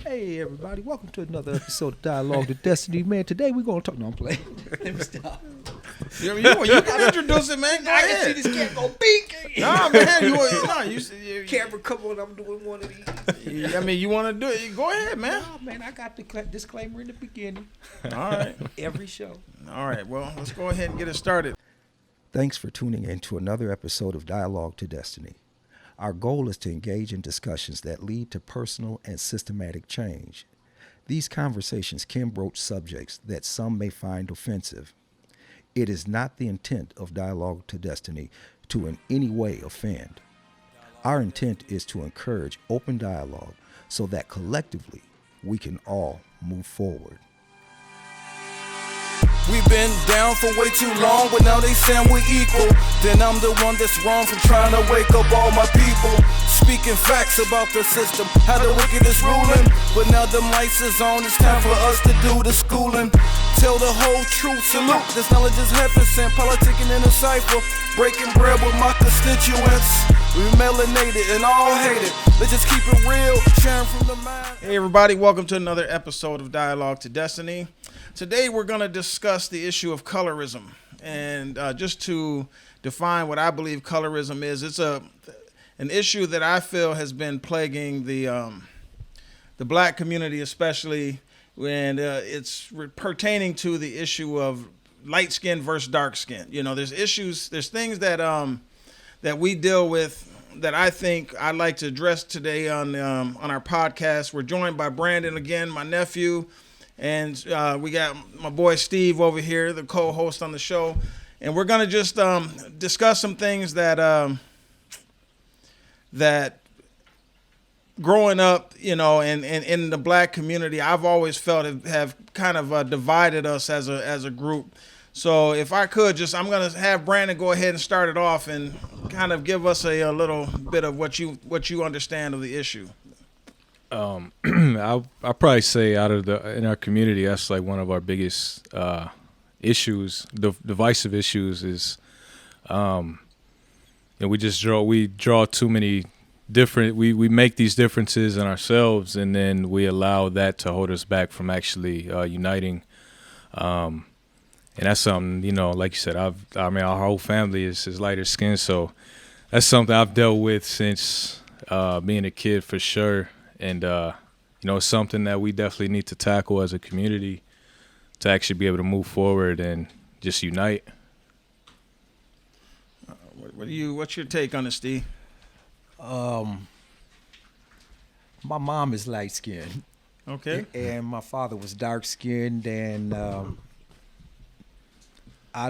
Hey everybody, welcome to another episode of Dialogue to Destiny. Man, today we're gonna talk. No, I'm playing. Let me stop. You can introduce it, man. Go I ahead. can see this cat go beak. Nah, man. You Camera, come on, I'm doing one of these. I mean, you want to do it? Go ahead, man. Oh man, I got the disclaimer in the beginning. All right. Every show. All right. Well, let's go ahead and get it started. Thanks for tuning in to another episode of Dialogue to Destiny. Our goal is to engage in discussions that lead to personal and systematic change. These conversations can broach subjects that some may find offensive. It is not the intent of Dialogue to Destiny to in any way offend. Our intent is to encourage open dialogue so that collectively we can all move forward. We've been down for way too long, but now they saying we're equal. Then I'm the one that's wrong for trying to wake up all my people. Speaking facts about the system, how the wicked is ruling. But now the lights is on, it's time for us to do the schooling. Tell the whole truth, salute, this knowledge is heaven sent. Politicking in a cipher, breaking bread with my constituents. We melanated and all hated. Let's just keep it real, sharing from the mind. Hey, everybody. Welcome to another episode of Dialogue to Destiny. Today, we're going to discuss the issue of colorism. And just to define what I believe colorism is, it's an issue that I feel has been plaguing the black community, especially when it's pertaining to the issue of light skin versus dark skin. You know, there's things that that we deal with that I think I'd like to address today on our podcast. We're joined by Brandon again, my nephew. And we got my boy Steve over here, the co-host on the show. And we're going to just discuss some things that that growing up, you know, and in the black community, I've always felt have kind of divided us as a group. So if I could I'm going to have Brandon go ahead and start it off and kind of give us a little bit of what you understand of the issue. I'll probably say in our community, that's like one of our biggest issues, divisive issues is, we draw too many different, we make these differences in ourselves and then we allow that to hold us back from actually uniting. And that's something, you know, like you said, our whole family is lighter skin. So that's something I've dealt with since being a kid for sure. And, it's something that we definitely need to tackle as a community to actually be able to move forward and just unite. What's your take on it, Steve? My mom is light skinned. Okay. And my father was dark skinned, and out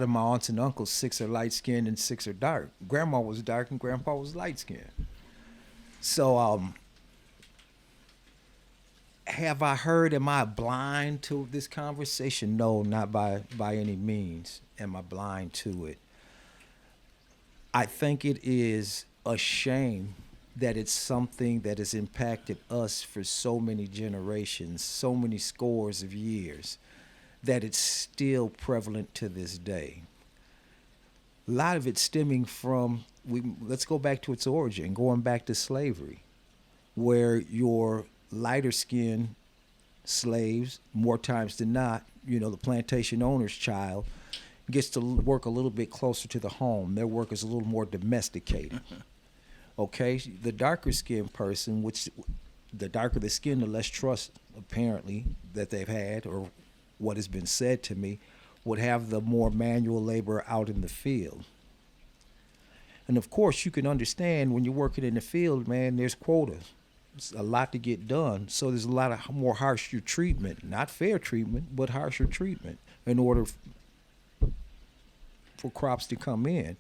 of my aunts and uncles, 6 are light skinned and 6 are dark. Grandma was dark and grandpa was light skinned. So have I heard, am I blind to this conversation? No, not by any means am I blind to it. I think it is a shame that it's something that has impacted us for so many generations, so many scores of years, that it's still prevalent to this day. A lot of it stemming from, let's go back to its origin, going back to slavery, where your lighter skinned slaves, more times than not, you know, the plantation owner's child gets to work a little bit closer to the home. Their work is a little more domesticated. Okay, the darker skinned person, which the darker the skin, the less trust apparently that they've had, or what has been said to me, would have the more manual labor out in the field. And of course, you can understand when you're working in the field, man, there's quotas. It's a lot to get done. So there's a lot of more harsher treatment, not fair treatment, but harsher treatment in order for crops to come in,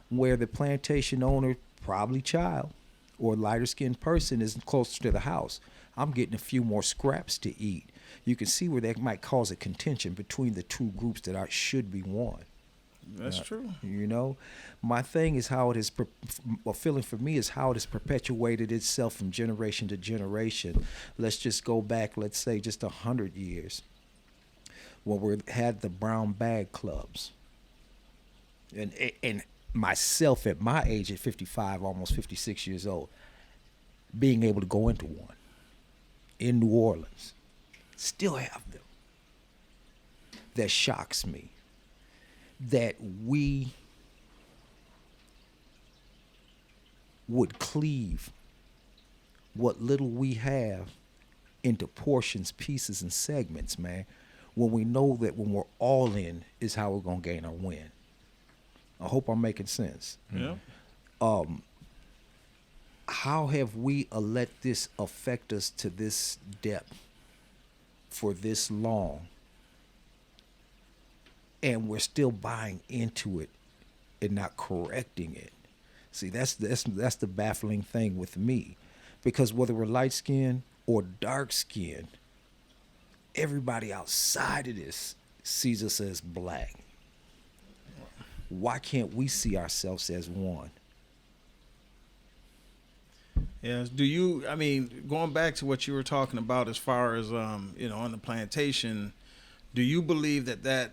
where the plantation owner, probably child or lighter skinned person, is closer to the house. I'm getting a few more scraps to eat. You can see where that might cause a contention between the two groups that should be one. That's true. You know, my thing is how it is, a feeling for me is how it has perpetuated itself from generation to generation. Let's just go back, let's say just 100 years, when we had the brown bag clubs. And myself at my age, at 55, almost 56 years old, being able to go into one. in New Orleans, still have them, that shocks me. That we would cleave what little we have into portions, pieces, and segments, man, when we know that when we're all in is how we're going to gain our win. I hope I'm making sense. Yeah. How have we let this affect us to this depth for this long, and we're still buying into it and not correcting it? See, that's the baffling thing with me, because whether we're light skinned or dark skinned, everybody outside of this sees us as black. Why can't we see ourselves as one? Yes. I mean, going back to what you were talking about as far as, on the plantation, do you believe that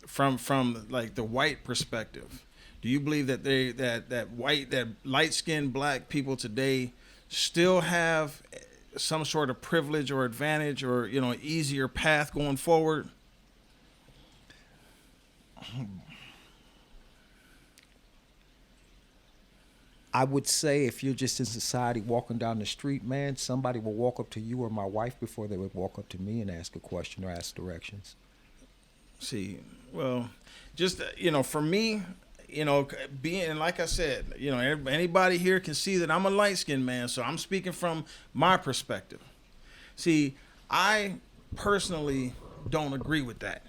from like the white perspective, do you believe that that light-skinned black people today still have some sort of privilege or advantage or, easier path going forward? I would say if you're just in society walking down the street, man, somebody will walk up to you or my wife before they would walk up to me and ask a question or ask directions. See, well, just, for me, being, like I said, anybody here can see that I'm a light-skinned man, so I'm speaking from my perspective. See, I personally don't agree with that.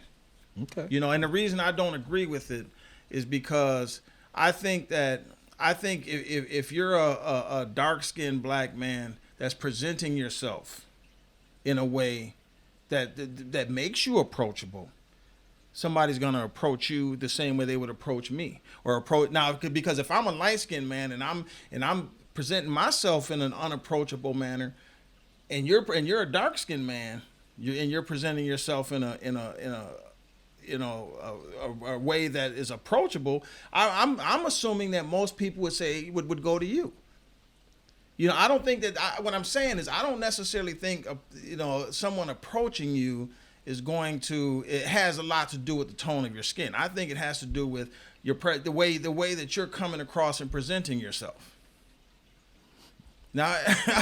Okay. And the reason I don't agree with it is because I think if you're a dark-skinned black man that's presenting yourself in a way that makes you approachable, somebody's gonna approach you the same way they would approach me, or because if I'm a light-skinned man and I'm presenting myself in an unapproachable manner, and you're a dark-skinned man, you're presenting yourself in a way that is approachable, I'm assuming that most people would say would go to you. I don't think that what I'm saying is I don't necessarily think someone approaching you it has a lot to do with the tone of your skin. I think it has to do with the way that you're coming across and presenting yourself. Now,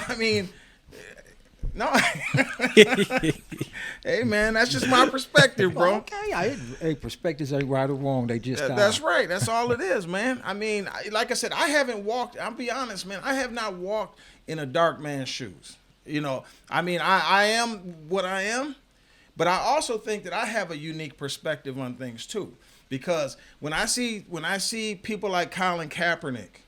I mean, no. Hey, man, that's just my perspective, bro. Okay, perspectives ain't right or wrong. They just that's right. That's all it is, man. I mean, like I said, I'll be honest, man, I have not walked in a dark man's shoes. I mean, I am what I am, but I also think that I have a unique perspective on things too. Because when I see people like Colin Kaepernick,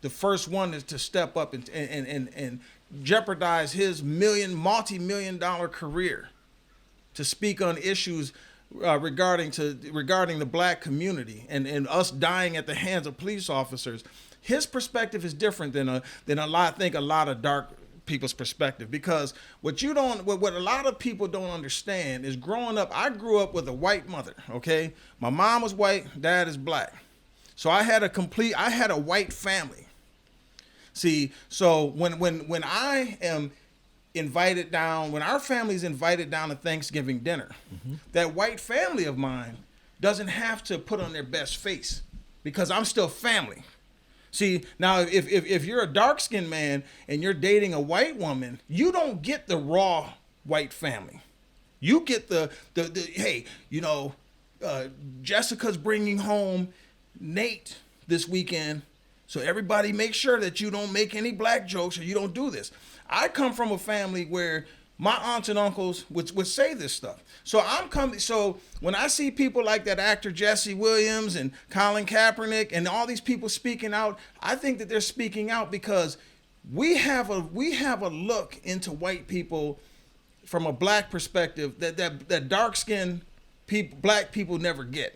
the first one is to step up and jeopardize his multi-million-dollar career to speak on issues regarding the black community and us dying at the hands of police officers. His perspective is different than a lot of dark people's perspective, because what a lot of people don't understand is growing up, I grew up with a white mother, okay? My mom was white, dad is black. So I had a white family. See, so when I am invited down, when our family's invited down to Thanksgiving dinner, that white family of mine doesn't have to put on their best face because I'm still family. See, now if you're a dark-skinned man and you're dating a white woman, you don't get the raw white family. You get the hey, Jessica's bringing home Nate this weekend, so everybody make sure that you don't make any black jokes or you don't do this. I come from a family where my aunts and uncles would say this stuff. So when I see people like that actor Jesse Williams and Colin Kaepernick and all these people speaking out, I think that they're speaking out because we have a look into white people from a black perspective that dark-skinned people, black people never get.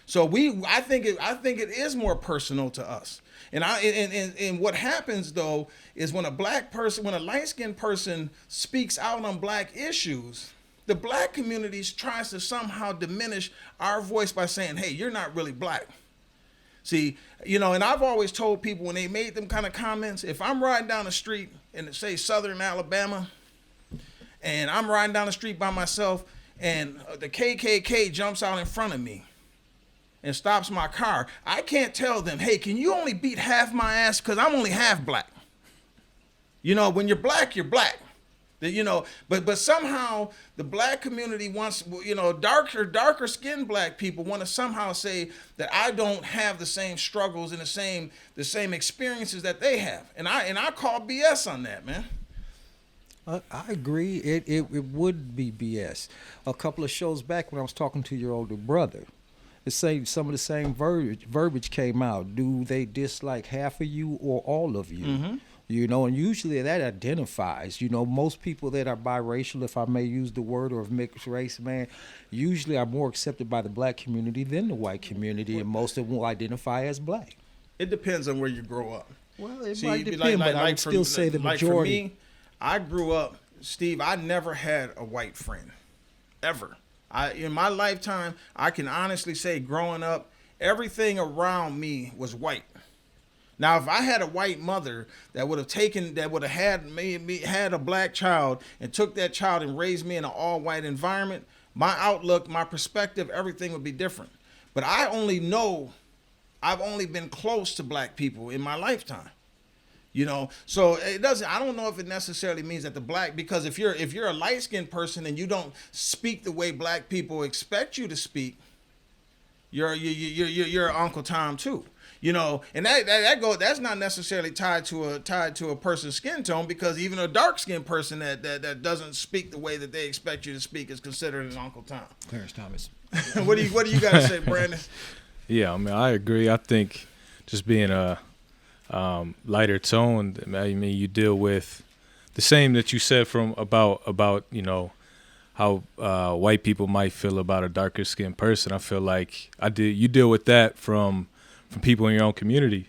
So I think it is more personal to us. And what happens though is when a light-skinned person speaks out on black issues, the black community tries to somehow diminish our voice by saying, hey, you're not really black. See, and I've always told people when they made them kind of comments, if I'm riding down the street in, say, southern Alabama, and I'm riding down the street by myself, and the KKK jumps out in front of me and stops my car, I can't tell them, hey, can you only beat half my ass because I'm only half black. You know, when you're black, you're black. You know, but somehow the black community wants, you know, darker skinned black people want to somehow say that I don't have the same struggles and the same experiences that they have, and I call BS on that, man. I agree. It would be BS. A couple of shows back when I was talking to your older brother, some of the same verbiage came out. Do they dislike half of you or all of you? Mm-hmm. You know, and usually that identifies, you know, most people that are biracial, if I may use the word, or of mixed race, man, usually are more accepted by the black community than the white community, and most of them will identify as black. It depends on where you grow up. Well, it might depend, but I would still say the majority. For me, I grew up, Steve, I never had a white friend, ever. In my lifetime, I can honestly say growing up, everything around me was white. Now, if I had a white mother that would have had a black child and took that child and raised me in an all-white environment, my outlook, my perspective, everything would be different. But I've only been close to black people in my lifetime. You know, so it doesn't. I don't know if it necessarily means that because if you're a light-skinned person and you don't speak the way black people expect you to speak, you're Uncle Tom too. You know, and that's not necessarily tied to a person's skin tone, because even a dark-skinned person that doesn't speak the way that they expect you to speak is considered an Uncle Tom. Clarence Thomas. What do you got to say, Brandon? Yeah, I mean, I agree. I think just being a lighter tone, I mean, you deal with the same that you said about you know, how white people might feel about a darker skinned person. I feel like you deal with that from people in your own community.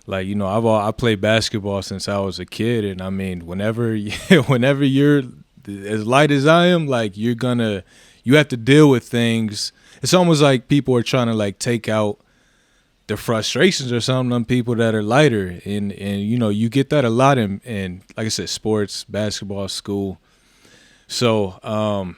Like, you know, I played basketball since I was a kid, and I mean, whenever you're as light as I am, like, you have to deal with things. It's almost like people are trying to like take out their frustrations or something on people that are lighter, and you know, you get that a lot in like I said, sports, basketball, school. So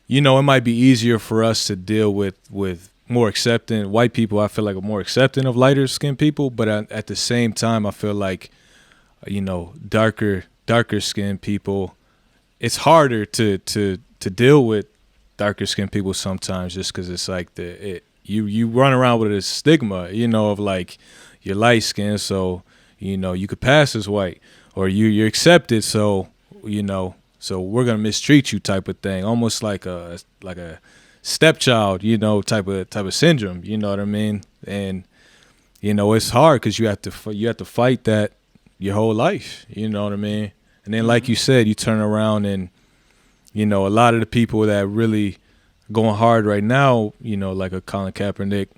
you know, it might be easier for us to deal with more accepting white people. I feel like are more accepting of lighter skinned people, but at the same time, I feel like, you know, darker skinned people, it's harder to deal with darker skinned people sometimes, just because it's like you run around with a stigma, you know, of like you're light skinned, so you know you could pass as white, or you're accepted, so you know, so we're gonna mistreat you type of thing, almost like a stepchild, you know, type of syndrome, you know what I mean? And you know, it's hard because you have to fight that your whole life, you know what I mean? And then, like you said, you turn around and, you know, a lot of the people that really going hard right now, you know, like a Colin Kaepernick,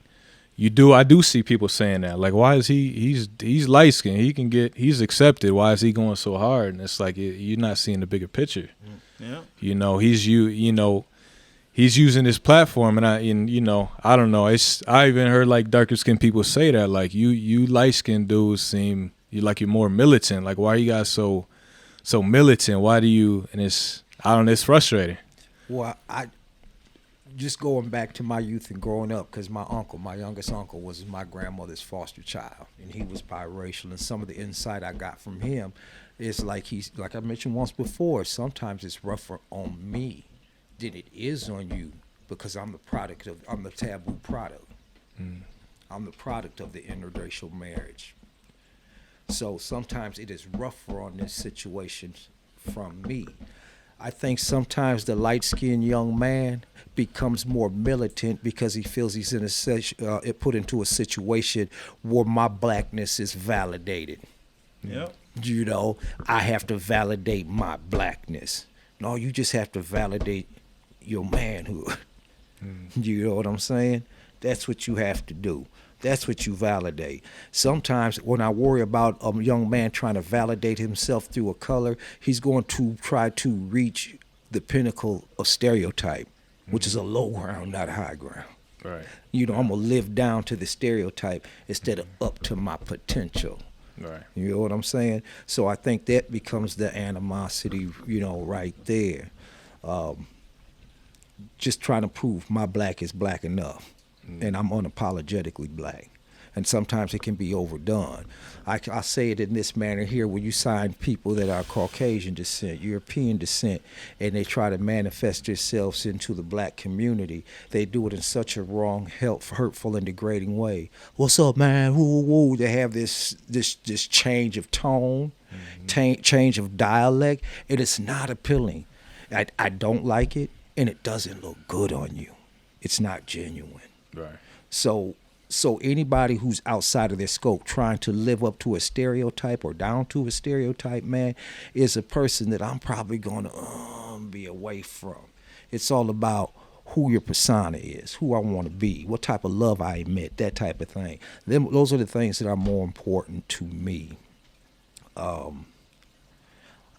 I do see people saying that, like, why is he's light skinned, he's accepted, why is he going so hard? And it's like, you're not seeing the bigger picture. Yeah. You know, he's using this platform, and you know, I don't know. I even heard like darker skinned people say that, like, you light skinned dudes seem you're more militant. Like, why are you guys so militant? Why do you? And it's frustrating. Well, I just going back to my youth and growing up, because my youngest uncle, was my grandmother's foster child, and he was biracial. And some of the insight I got from him is like I mentioned once before, sometimes it's rougher on me than it is on you, because I'm the taboo product. I'm the product of the interracial marriage. So sometimes it is rougher on this situation from me. I think sometimes the light-skinned young man becomes more militant because he feels he's put into a situation where my blackness is validated. Yep. You know, I have to validate my blackness. No, you just have to validate your manhood. You know what I'm saying? That's what you have to do. That's what you validate. Sometimes when I worry about a young man trying to validate himself through a color, he's going to try to reach the pinnacle of stereotype, which is a low ground, not a high ground. Right. You know, I'm going to live down to the stereotype instead of up to my potential. Right. You know what I'm saying? So I think that becomes the animosity, right there. Just trying to prove my black is black enough, and I'm unapologetically black. And sometimes it can be overdone. I say it in this manner here: when you sign people that are Caucasian descent, European descent, and they try to manifest themselves into the black community, they do it in such a wrong, hurtful, and degrading way. What's up, man? Woo, woo, woo. They have this change of tone, change of dialect, and it's not appealing. I don't like it, and it doesn't look good on you. It's not genuine. Right. So anybody who's outside of their scope trying to live up to a stereotype or down to a stereotype, man, is a person that I'm probably going to be away from. It's all about who your persona is, who I want to be, what type of love I emit, that type of thing. Those are the things that are more important to me.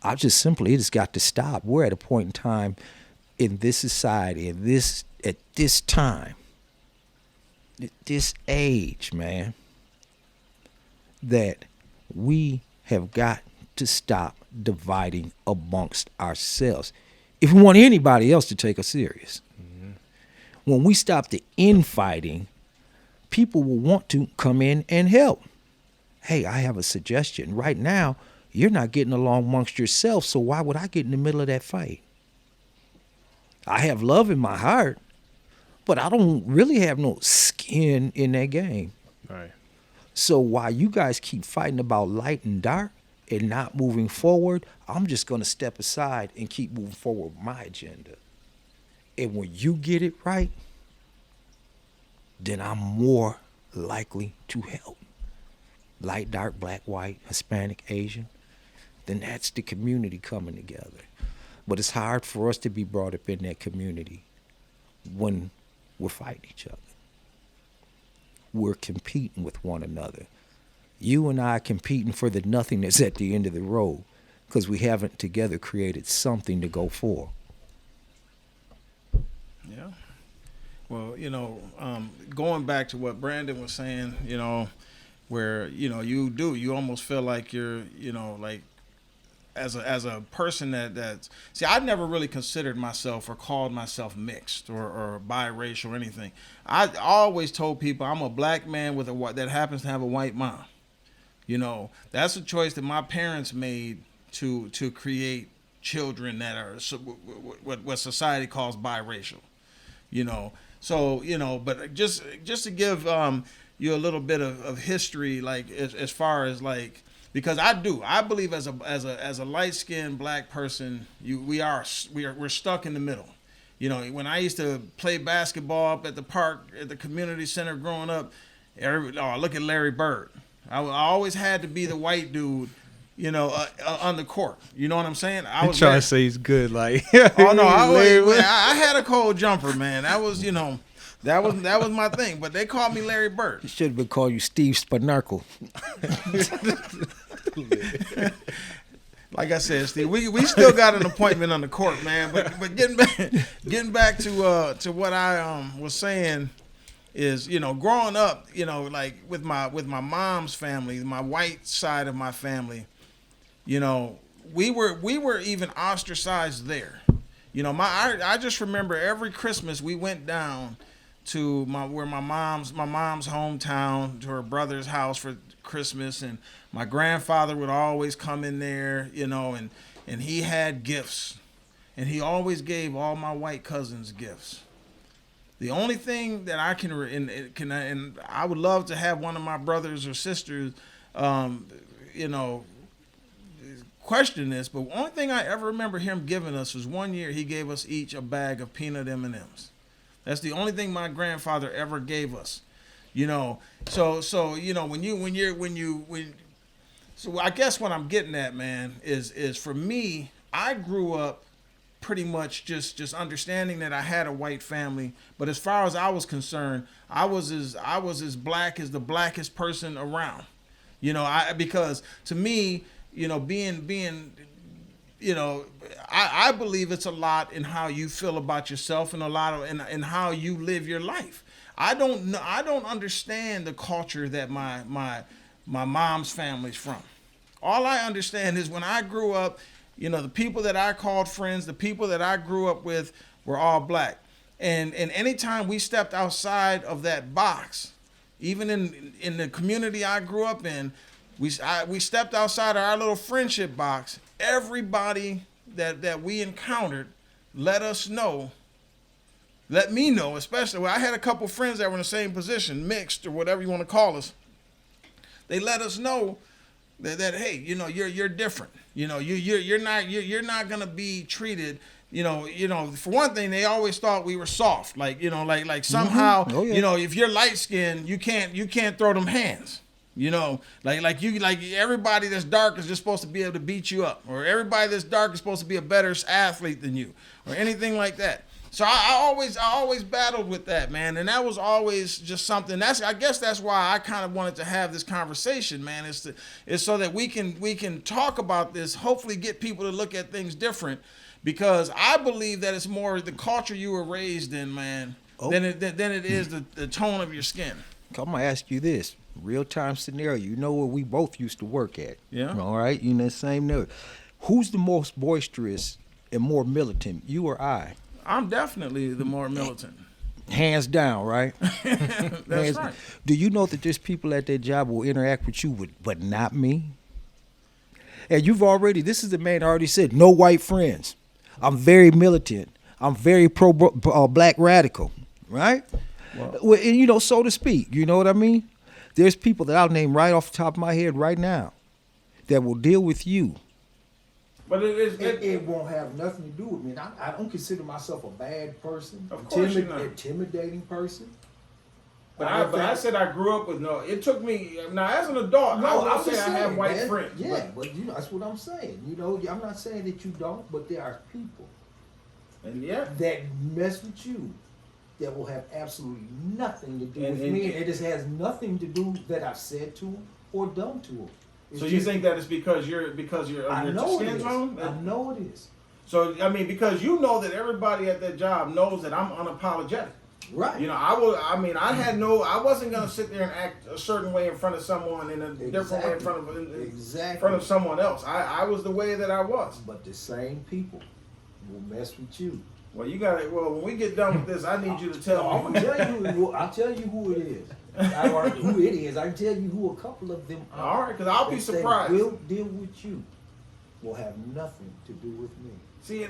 It just got to stop. We're at a point in time in this society, at this time, at this age, man, that we have got to stop dividing amongst ourselves if we want anybody else to take us serious. When we stop the infighting, people will want to come in and help. Hey, I have a suggestion. Right now, you're not getting along amongst yourself, so why would I get in the middle of that fight? I have love in my heart, but I don't really have no skin in that game. Right. So while you guys keep fighting about light and dark and not moving forward, I'm just going to step aside and keep moving forward with my agenda. And when you get it right, then I'm more likely to help. Light, dark, black, white, Hispanic, Asian. Then that's the community coming together. But it's hard for us to be brought up in that community when we're fighting each other. We're competing with one another. You and I are competing for the nothingness at the end of the road because we haven't together created something to go for. Yeah. Well, going back to what Brandon was saying, where, you almost feel like you're, like, as a person that see, I never really considered myself or called myself mixed or biracial or anything. I always told people I'm a black man that happens to have a white mom. That's a choice that my parents made to create children that are what society calls biracial. But just to give you a little bit of history, like as far as like. Because I believe as a light-skinned black person, we're stuck in the middle. When I used to play basketball up at the park at the community center growing up, look at Larry Bird. I always had to be the white dude, on the court. You know what I'm saying? I was trying to say he's good, like. Oh no, I had a cold jumper, man. That was That was my thing, but they called me Larry Bird. It should have been called you Steve Spanarkle. Like I said, Steve, we still got an appointment on the court, man. But getting back to what I was saying is, growing up, like with my mom's family, my white side of my family, we were even ostracized there. I just remember every Christmas we went down to my mom's hometown, to her brother's house for Christmas, and my grandfather would always come in there, and he had gifts, and he always gave all my white cousins gifts. The only thing that I and I would love to have one of my brothers or sisters, question this, but the only thing I ever remember him giving us was one year he gave us each a bag of peanut M&Ms. That's the only thing my grandfather ever gave us, So I guess what I'm getting at, man, is for me, I grew up pretty much just understanding that I had a white family, but as far as I was concerned, I was as black as the blackest person around, because to me, being I believe it's a lot in how you feel about yourself and a lot of in how you live your life. I don't understand the culture that my my mom's family's from. All I understand is when I grew up, the people that I called friends, the people that I grew up with were all black. And anytime we stepped outside of that box, even in the community I grew up in, we stepped outside of our little friendship box. Everybody that we encountered let me know, especially when I had a couple friends that were in the same position, mixed or whatever you want to call us. They let us know that hey, you're different. You're not gonna be treated. For one thing, they always thought we were soft. Like somehow, Oh, yeah. if you're light skinned, you can't throw them hands. Like everybody that's dark is just supposed to be able to beat you up, or everybody that's dark is supposed to be a better athlete than you, or anything like that. So I always battled with that, man, and that was always just something. I guess that's why I kind of wanted to have this conversation, man. Is so that we can talk about this. Hopefully, get people to look at things different, because I believe that it's more the culture you were raised in, man, than it is the tone of your skin. I'm gonna ask you this real time scenario. You know where we both used to work at. Yeah. All right. You know the same neighborhood. Who's the most boisterous and more militant, you or I? I'm definitely the more militant. Hands down, right? That's right. Do you know that there's people at that job who will interact with you, but not me? And this is the man already said, no white friends. I'm very militant. I'm very black radical, right? Well, and, so to speak, you know what I mean? There's people that I'll name right off the top of my head right now that will deal with you. But it won't have nothing to do with me. And I don't consider myself a bad person, Of course you're not. intimidating person. But I said I grew up with no. It took me now as an adult. I would say I have white friends. Yeah, but that's what I'm saying. I'm not saying that you don't, but there are people that mess with you that will have absolutely nothing to do with me. And it just has nothing to do that I've said to them or done to them. So you think that it's because you're of your skin tone? I know it is. So I mean, because you know that everybody at that job knows that I'm unapologetic. Right. I wasn't gonna sit there and act a certain way in front of someone and a different way in front of someone else. I was the way that I was. But the same people will mess with you. Well, when we get done with this, I need you to tell me. I'm gonna tell you. I'll tell you who it is. Who it is. I can tell you who a couple of them are. All right, because I'll be surprised. Will deal with you. Will have nothing to do with me. See,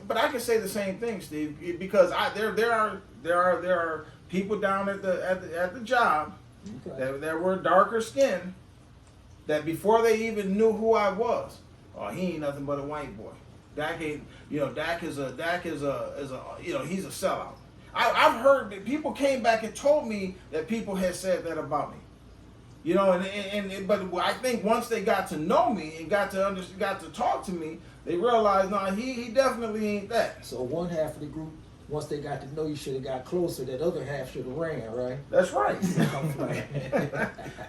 but I can say the same thing, Steve, because there are people down at the job that were darker skinned that before they even knew who I was, he ain't nothing but a white boy. Dack ain't, Dack is a he's a sellout. I've heard that people came back and told me that people had said that about me. But I think once they got to know me and got to talk to me, they realized, no, he definitely ain't that. So one half of the group, once they got to know you, should have got closer. That other half should have ran, right? That's right.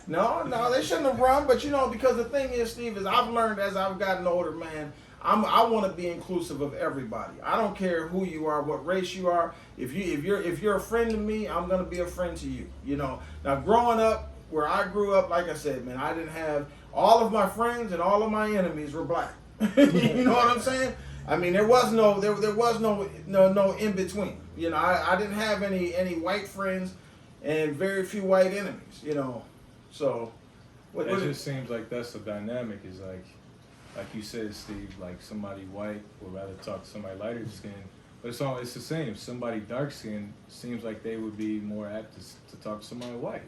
No, they shouldn't have run. But because the thing is, Steve, is I've learned as I've gotten older, man. I want to be inclusive of everybody. I don't care who you are, what race you are. If you're a friend to me, I'm gonna be a friend to you. Now growing up where I grew up, like I said, man, I didn't have all of my friends and all of my enemies were black. You know what I'm saying? I mean, there was no in between. I didn't have any white friends and very few white enemies. So it just seems like that's the dynamic. Is like you said, Steve, like somebody white would rather talk to somebody lighter skinned. But it's the same. Somebody dark skinned seems like they would be more apt to talk to somebody white.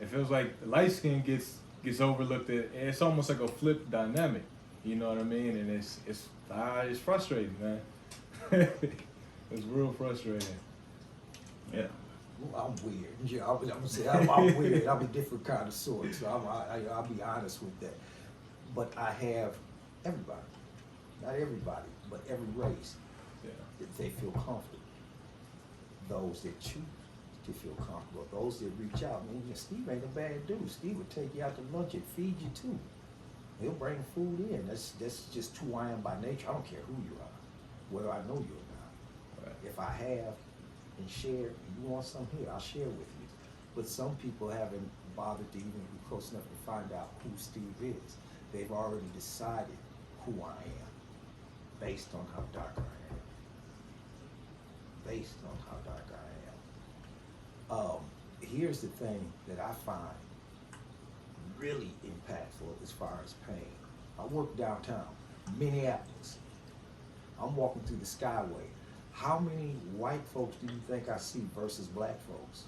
It feels like light skin gets overlooked. It's almost like a flip dynamic. You know what I mean? And it's frustrating, man. It's real frustrating. Yeah. Well, I'm weird. Yeah, I'm gonna say I'm weird. I'm a different kind of sort. So I'll be honest with that. But I have everybody, not everybody, but every race that they feel comfortable. Those that choose to feel comfortable, those that reach out. I mean, Steve ain't a bad dude. Steve would take you out to lunch and feed you too. He'll bring food in. That's just who I am by nature. I don't care who you are, whether I know you or not. Right. If I have and share, and you want some here, I'll share with you. But some people haven't bother to even be close enough to find out who Steve is. They've already decided who I am based on how dark I am. Based on how dark I am. Here's the thing that I find really impactful as far as pain. I work downtown, Minneapolis. I'm walking through the Skyway. How many white folks do you think I see versus black folks?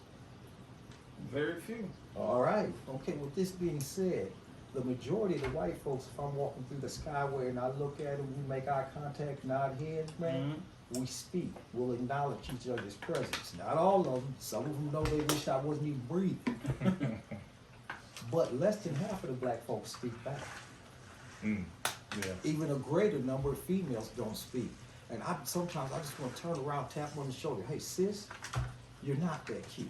Very few. All right. Okay, with this being said, the majority of the white folks, if I'm walking through the Skyway and I look at them, we make eye contact, nod heads, man, we speak. We'll acknowledge each other's presence. Not all of them. Some of them know they wish I wasn't even breathing. But less than half of the black folks speak back. Yeah. Even a greater number of females don't speak. And sometimes I just want to turn around, tap on the shoulder. Hey, sis, you're not that cute.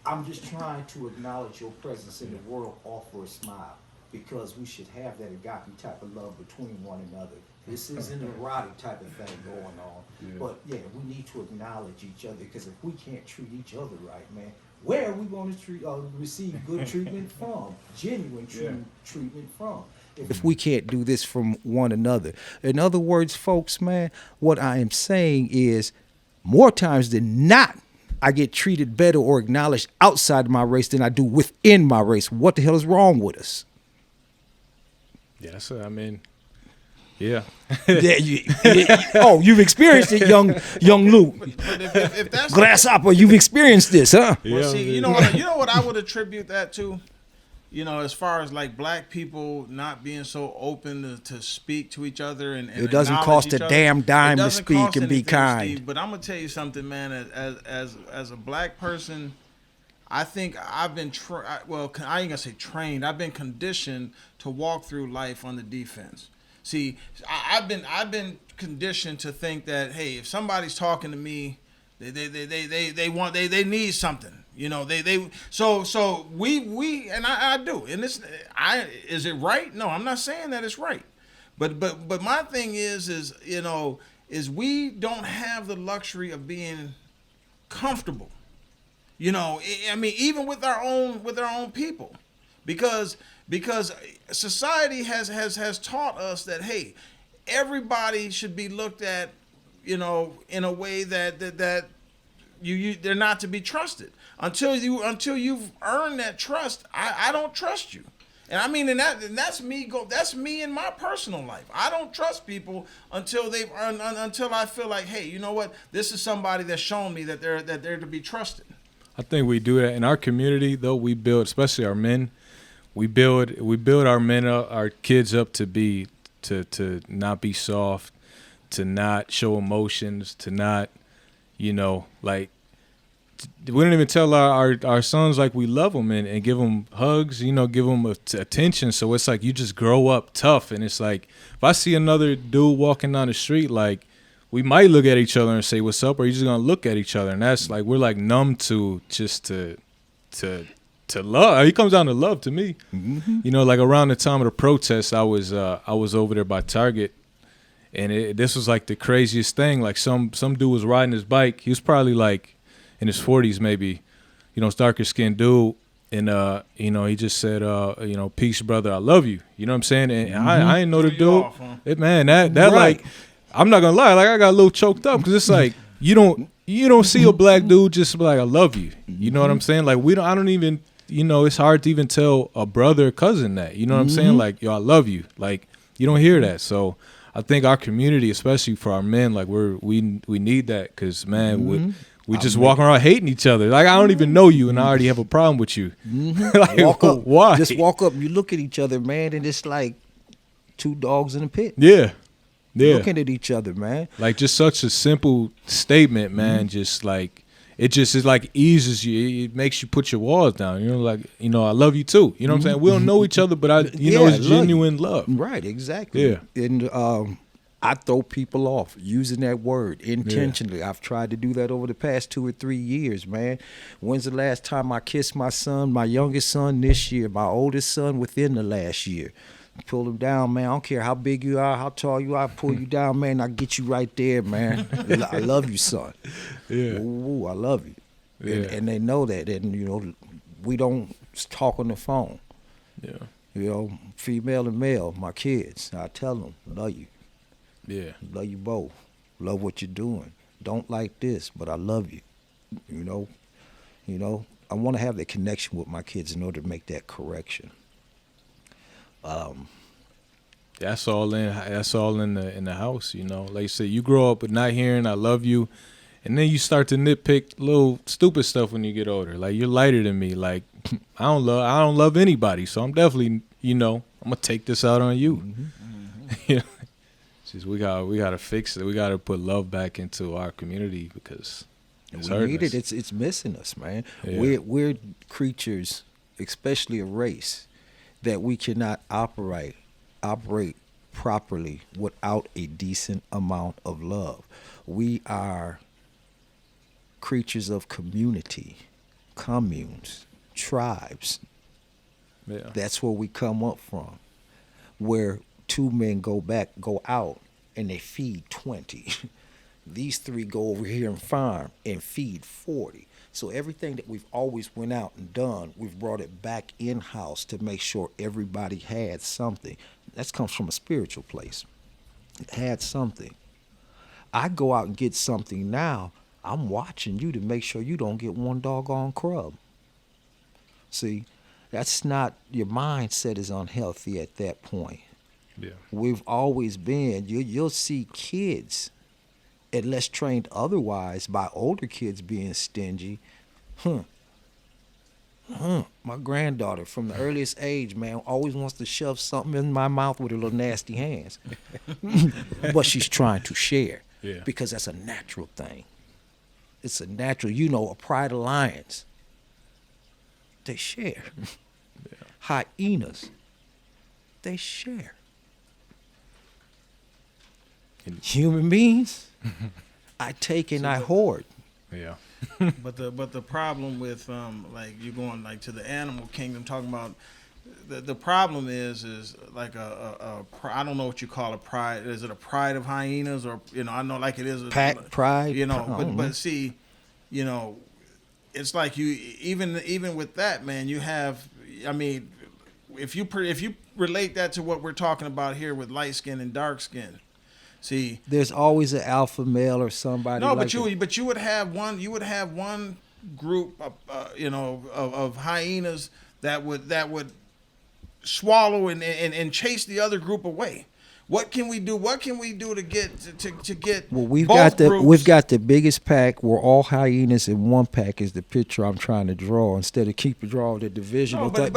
I'm just trying to acknowledge your presence in the world, offer a smile, because we should have that agape type of love between one another. This isn't an erotic type of thing going on. But yeah, we need to acknowledge each other, because if we can't treat each other right, man, where are we going to receive good treatment from? Genuine treatment from? If we can't do this from one another. In other words, folks, man, what I am saying is more times than not, I get treated better or acknowledged outside of my race than I do within my race. What the hell is wrong with us? Yeah, so I mean, yeah. You've experienced it, young Luke. But if that's Grasshopper, you've experienced this, huh? Well, Yeah, see, you know what I would attribute that to? You know, as far as like black people not being so open to speak to each other and it doesn't acknowledge cost a each other. damn dime It to doesn't speak cost and be anything, kind. Steve, but I'm gonna tell you something, man. As a black person, I think I've been I ain't gonna say trained. I've been conditioned to walk through life on the defense. See, I've been conditioned to think that, hey, if somebody's talking to me, they need something. You know, so we and I do. And is it right? No, I'm not saying that it's right. But my thing is we don't have the luxury of being comfortable. You know, I mean, even with our own people, because society has taught us that, hey, everybody should be looked at, you know, in a way that they're not to be trusted. Until you've earned that trust, I don't trust you. And I mean, and that's me. That's me in my personal life. I don't trust people until they've earned, until I feel like, hey, you know what? This is somebody that's shown me that they're to be trusted. I think we do that in our community, though. We build, especially our men. We build our men up, our kids up to be to not be soft, to not show emotions, to not, you know, like. We don't even tell our sons like we love them and give them hugs, you know, give them attention. So it's like you just grow up tough. And it's like if I see another dude walking down the street, like we might look at each other and say, what's up? Or you're just going to look at each other. And that's like we're like numb to just to love. It comes down to love to me. Mm-hmm. You know, like around the time of the protest, I was over there by Target. And this was like the craziest thing. Like some dude was riding his bike. He was probably like in his 40s maybe, you know, darker skinned dude, and you know, he just said, you know, peace, brother, I love you. You know what I'm saying? And I didn't know the dude. Man, that right. Like, I'm not gonna lie, like I got a little choked up because it's like you don't see a black dude just be like I love you. You know what I'm saying? Like I don't even, you know, it's hard to even tell a brother or cousin that. You know what I'm saying? Like, yo, I love you. Like you don't hear that. So I think our community, especially for our men, like we need that because man, we just walking around hating each other. Like, I don't even know you, and I already have a problem with you. Like, walk up, why? Just walk up, you look at each other, man, and it's like two dogs in a pit. Yeah. Looking at each other, man. Like, just such a simple statement, man. Just like, it just is like eases you. It makes you put your walls down. You know, like, you know, I love you too. You know what I'm saying? We don't know each other, but know, it's genuine love. Right, exactly. Yeah. And I throw people off using that word intentionally. Yeah. I've tried to do that over the past 2 or 3 years, man. When's the last time I kissed my son, my youngest son this year, my oldest son within the last year? Pull him down, man. I don't care how big you are, how tall you are. I pull you down, man. I get you right there, man. I love you, son. Yeah. Ooh, I love you. Yeah. And they know that. And, you know, We don't talk on the phone. Yeah. You know, female and male, my kids. I tell them, love you. Yeah. Love you both. Love what you're doing. Don't like this, but I love you. You know. I want to have that connection with my kids in order to make that correction. That's all in the house, you know. Like you said, you grow up with not hearing "I love you," and then you start to nitpick little stupid stuff when you get older. Like, you're lighter than me. Like, I don't love anybody, so I'm definitely, I'm gonna take this out on you. You know? It's just we gotta fix it. We gotta put love back into our community because it's we hurting need it. us. It's missing us, man. Yeah. We're creatures, especially a race, that we cannot operate properly without a decent amount of love. We are creatures of community, communes, tribes. Yeah. That's where we come up from. Where two men go out, and they feed 20. These three go over here and farm and feed 40. So everything that we've always went out and done, we've brought it back in-house to make sure everybody had something. That comes from a spiritual place. It had something. I go out and get something now, I'm watching you to make sure you don't get one doggone crumb. See, that's not, your mindset is unhealthy at that point. Yeah. We've always been, you'll see kids, unless trained otherwise by older kids being stingy. My granddaughter from the earliest age, man, always wants to shove something in my mouth with her little nasty hands. But she's trying to share. Yeah. Because that's a natural thing. It's a natural, a pride of lions. They share. Yeah. Hyenas, they share. Human beings, I take and I hoard. Yeah. But the problem with like you going like to the animal kingdom, talking about the problem is like I don't know what you call a pride. Is it a pride of hyenas, or I know like it is a Pack pride. but see, it's like you even with that, man, you have, I mean, if you relate that to what we're talking about here with light skin and dark skin. See, there's always an alpha male or somebody. No, like but you would have one group of hyenas that would swallow and chase the other group away. What can we do? What can we do to get to get? Well, we've both groups? got the biggest pack. We're all hyenas in one pack. Is the picture I'm trying to draw instead of keep drawing the divisional. But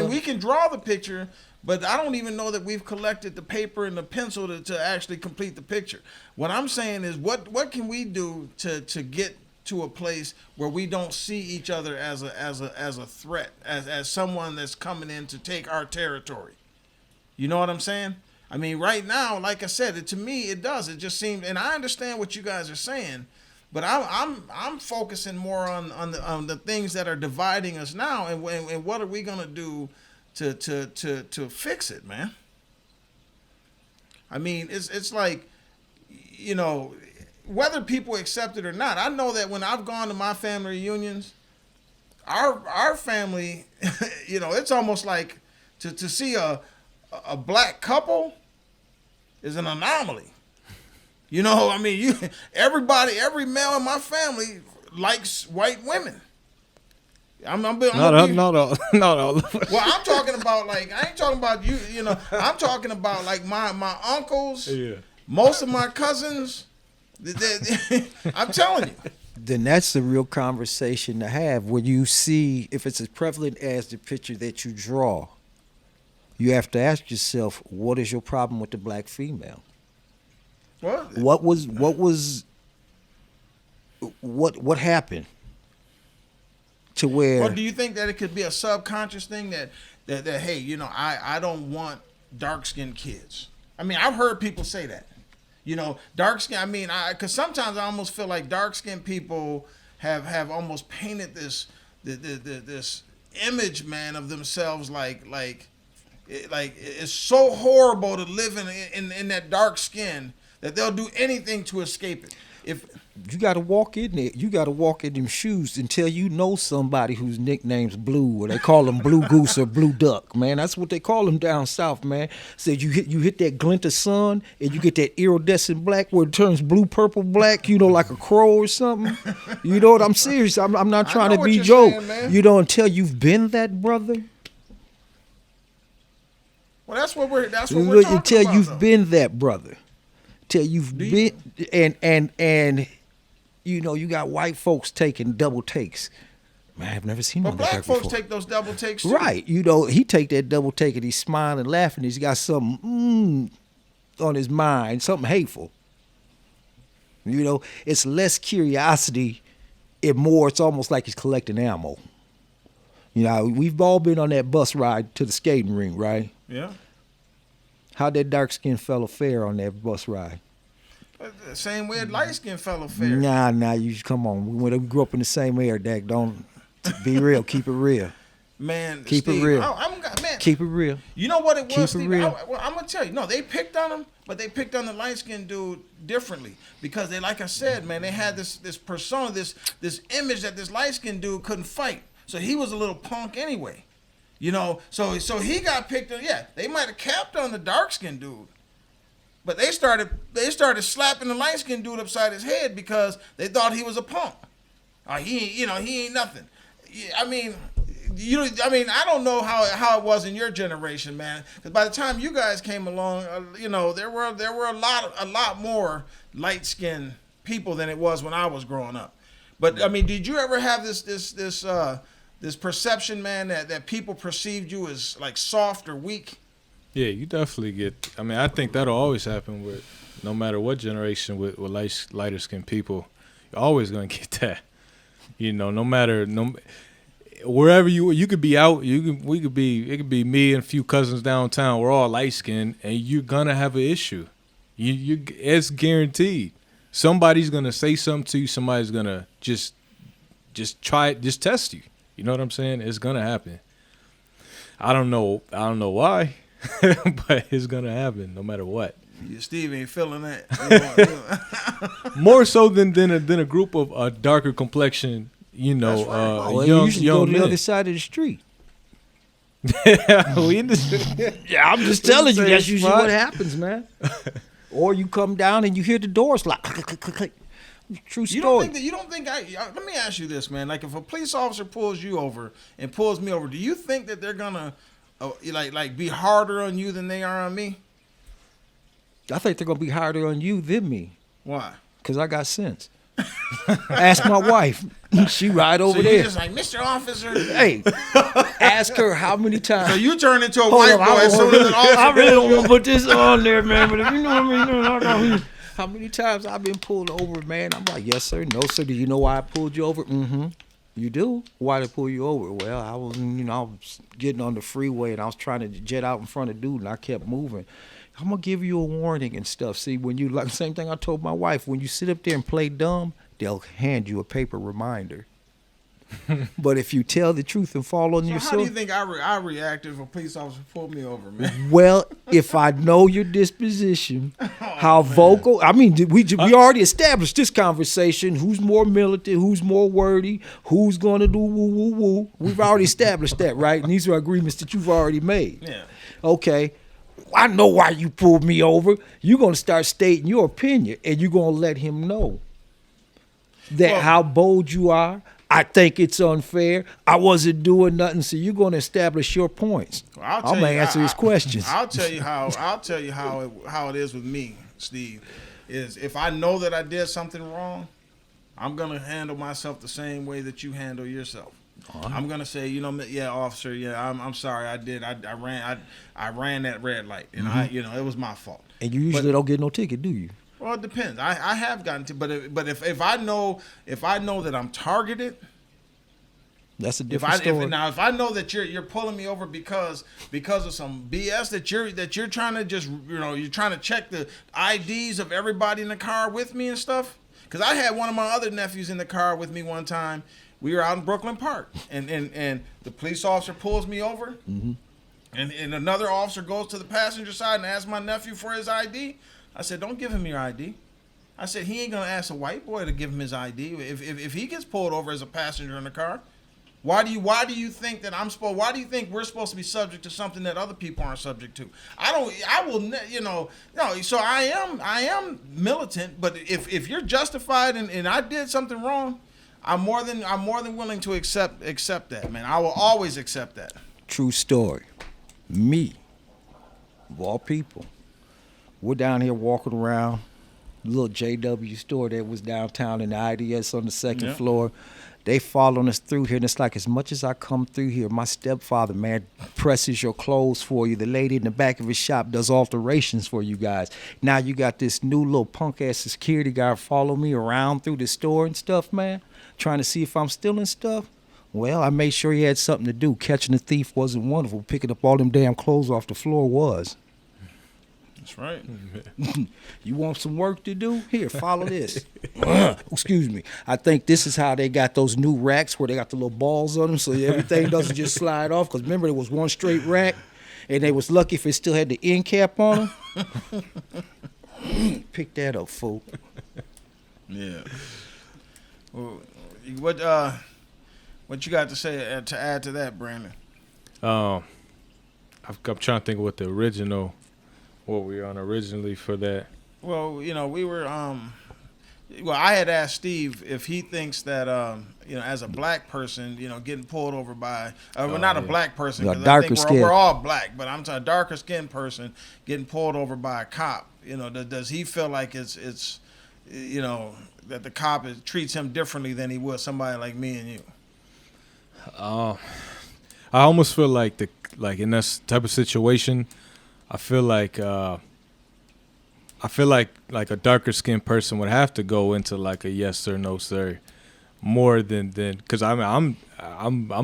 we can draw the picture. But I don't even know that we've collected the paper and the pencil to actually complete the picture. What I'm saying is, what can we do to get to a place where we don't see each other as a threat, as someone that's coming in to take our territory? You know what I'm saying? I mean, right now, like I said, to me it does. It just seems, and I understand what you guys are saying, but I'm focusing more on the things that are dividing us now, and what are we gonna do to fix it, man? I mean, it's like, whether people accept it or not. I know that when I've gone to my family reunions, our family, it's almost like to see a black couple is an anomaly. I mean, every male in my family likes white women. Not all. Not all. Well, I'm talking about, like, I ain't talking about you. I'm talking about like my uncles. Yeah. Most of my cousins. I'm telling you. Then that's the real conversation to have. When you see, if it's as prevalent as the picture that you draw, you have to ask yourself, what is your problem with the black female? What happened? To where? Or do you think that it could be a subconscious thing that hey, I don't want dark-skinned kids? I mean, I've heard people say that. Dark skin. I mean, because sometimes I almost feel like dark-skinned people have almost painted this image, man, of themselves like it's so horrible to live in that dark skin that they'll do anything to escape it. if You got to walk in there. You got to walk in them shoes until you know somebody whose nickname's Blue, or they call them Blue Goose or Blue Duck. Man, that's what they call them down south. Man, said you hit that glint of sun, and you get that iridescent black where it turns blue, purple, black. You know, like a crow or something. You know what? I'm serious. I'm not trying know to what be you're joke. saying, man. You know, until you've been that brother. well, that's what we're talking Until about. you've though. been that brother. Till you've been and you know, you got white folks taking double takes. Man, I've never seen But one black like that folks before. take those double takes too. Right. You know, he take that double take and he's smiling, laughing. He's got something on his mind, something hateful. You know, it's less curiosity and more, it's almost like he's collecting ammo. You know, we've all been on that bus ride to the skating rink, right? Yeah. How'd that dark-skinned fella fare on that bus ride? The same way a light-skinned fellow fared. Nah, you come on. We grew up in the same era, Dack. Don't be real. Keep it real. Man, Keep Steve, it real. Man, Keep it real. you know what it was, Keep it Steve? real. I'm gonna tell you. No, they picked on him, but they picked on the light-skinned dude differently because they, like I said, man, they had this persona, this image that this light-skinned dude couldn't fight. So he was a little punk anyway. You know, so he got picked on. Yeah, they might have capped on the dark-skinned dude. But they started slapping the light skinned dude upside his head because they thought he was a punk. He ain't nothing. I mean, I don't know how it was in your generation, man. Because by the time you guys came along, there were a lot more light skinned people than it was when I was growing up. But I mean, did you ever have this perception, man, that people perceived you as like soft or weak? Yeah, you definitely get. I mean, I think that'll always happen with no matter what generation with lighter skinned people. You're always gonna get that. You know, wherever you could be out. It could be me and a few cousins downtown. We're all light skinned, and you're gonna have an issue. It's guaranteed. Somebody's gonna say something to you. Somebody's gonna just try it, just test you. You know what I'm saying? It's gonna happen. I don't know why. But it's gonna happen no matter what. Steve ain't feeling that. More so than a group of a darker complexion, young You usually go to the men. other side of the street. We in the, Yeah, I'm just We in telling the you. same That's usually spot. what happens, man. Or you come down and you hear the doors like click, click, click, click. True You story. don't think let me ask you this, man. Like if a police officer pulls you over and pulls me over, do you think that they're gonna like be harder on you than they are on me? I think they're gonna be harder on you than me, Why? cause I got sense. Ask my wife. She right over So there. you just like, Mr. Officer. Hey, ask her how many times. So you turn into a Hold white on, boy as soon as an officer. I really don't want to put this on there, man. But if you know what I mean, how many times I've been pulled over, man? I'm like, yes, sir. No, sir. Do you know why I pulled you over? Mm-hmm. You do? Why did I pull you over? Well, I was getting on the freeway and I was trying to jet out in front of dude and I kept moving. I'm gonna give you a warning and stuff. See, when you like same thing I told my wife, when you sit up there and play dumb, they'll hand you a paper reminder. But if you tell the truth and fall on So yourself, how do you think I react if a police officer pulled me over, man? well, if I know your disposition, how vocal. I mean, we already established this conversation. Who's more militant? Who's more wordy? Who's going to do woo woo woo? We've already established that, right? And these are agreements that you've already made. Yeah. Okay. I know why you pulled me over. You're going to start stating your opinion, and you're going to let him know that how bold you are. I think it's unfair. I wasn't doing nothing, so you're going to establish your points. Well, I'm going to answer his questions. I'll tell you how it is with me, Steve. Is if I know that I did something wrong, I'm gonna handle myself the same way that you handle yourself. I'm gonna say, yeah, officer, yeah, I'm sorry, I did. I ran that red light, and it was my fault. And you usually don't get no ticket, do you? Well, it depends. I have gotten to, but if I know that I'm targeted. That's a different story. If I know that you're pulling me over because of some BS that you're trying to just you're trying to check the IDs of everybody in the car with me and stuff. Because I had one of my other nephews in the car with me one time. We were out in Brooklyn Park, and the police officer pulls me over, and another officer goes to the passenger side and asks my nephew for his ID. I said, "Don't give him your ID." I said he ain't gonna ask a white boy to give him his ID if he gets pulled over as a passenger in the car. Why do you think that why do you think we're supposed to be subject to something that other people aren't subject to? So I am militant, but if you're justified and I did something wrong, I'm more than willing to accept that, man. I will always accept that. True story. Me, of all people, we're down here walking around little JW store that was downtown in the IDS on the second floor. They following us through here, and it's like as much as I come through here, my stepfather, man, presses your clothes for you. The lady in the back of his shop does alterations for you guys. Now you got this new little punk-ass security guard follow me around through the store and stuff, man, trying to see if I'm stealing stuff. Well, I made sure he had something to do. Catching the thief wasn't wonderful. Picking up all them damn clothes off the floor was. That's right. You want some work to do? Here, follow this. Excuse me. I think this is how they got those new racks where they got the little balls on them so everything doesn't just slide off. Because remember, it was one straight rack, and they was lucky if it still had the end cap on them. Pick that up, fool. Yeah. Well, what you got to say to add to that, Brandon? I'm trying to think of what the original. What we on originally for that? Well, we were. I had asked Steve if he thinks that, as a black person, getting pulled over by, not a black person, because I think we're all black, but I'm talking a darker skinned person getting pulled over by a cop. Does he feel like it's that the cop treats him differently than he would somebody like me and you? I almost feel like in this type of situation. I feel like a darker skinned person would have to go into like a yes sir, no sir, more than because I'm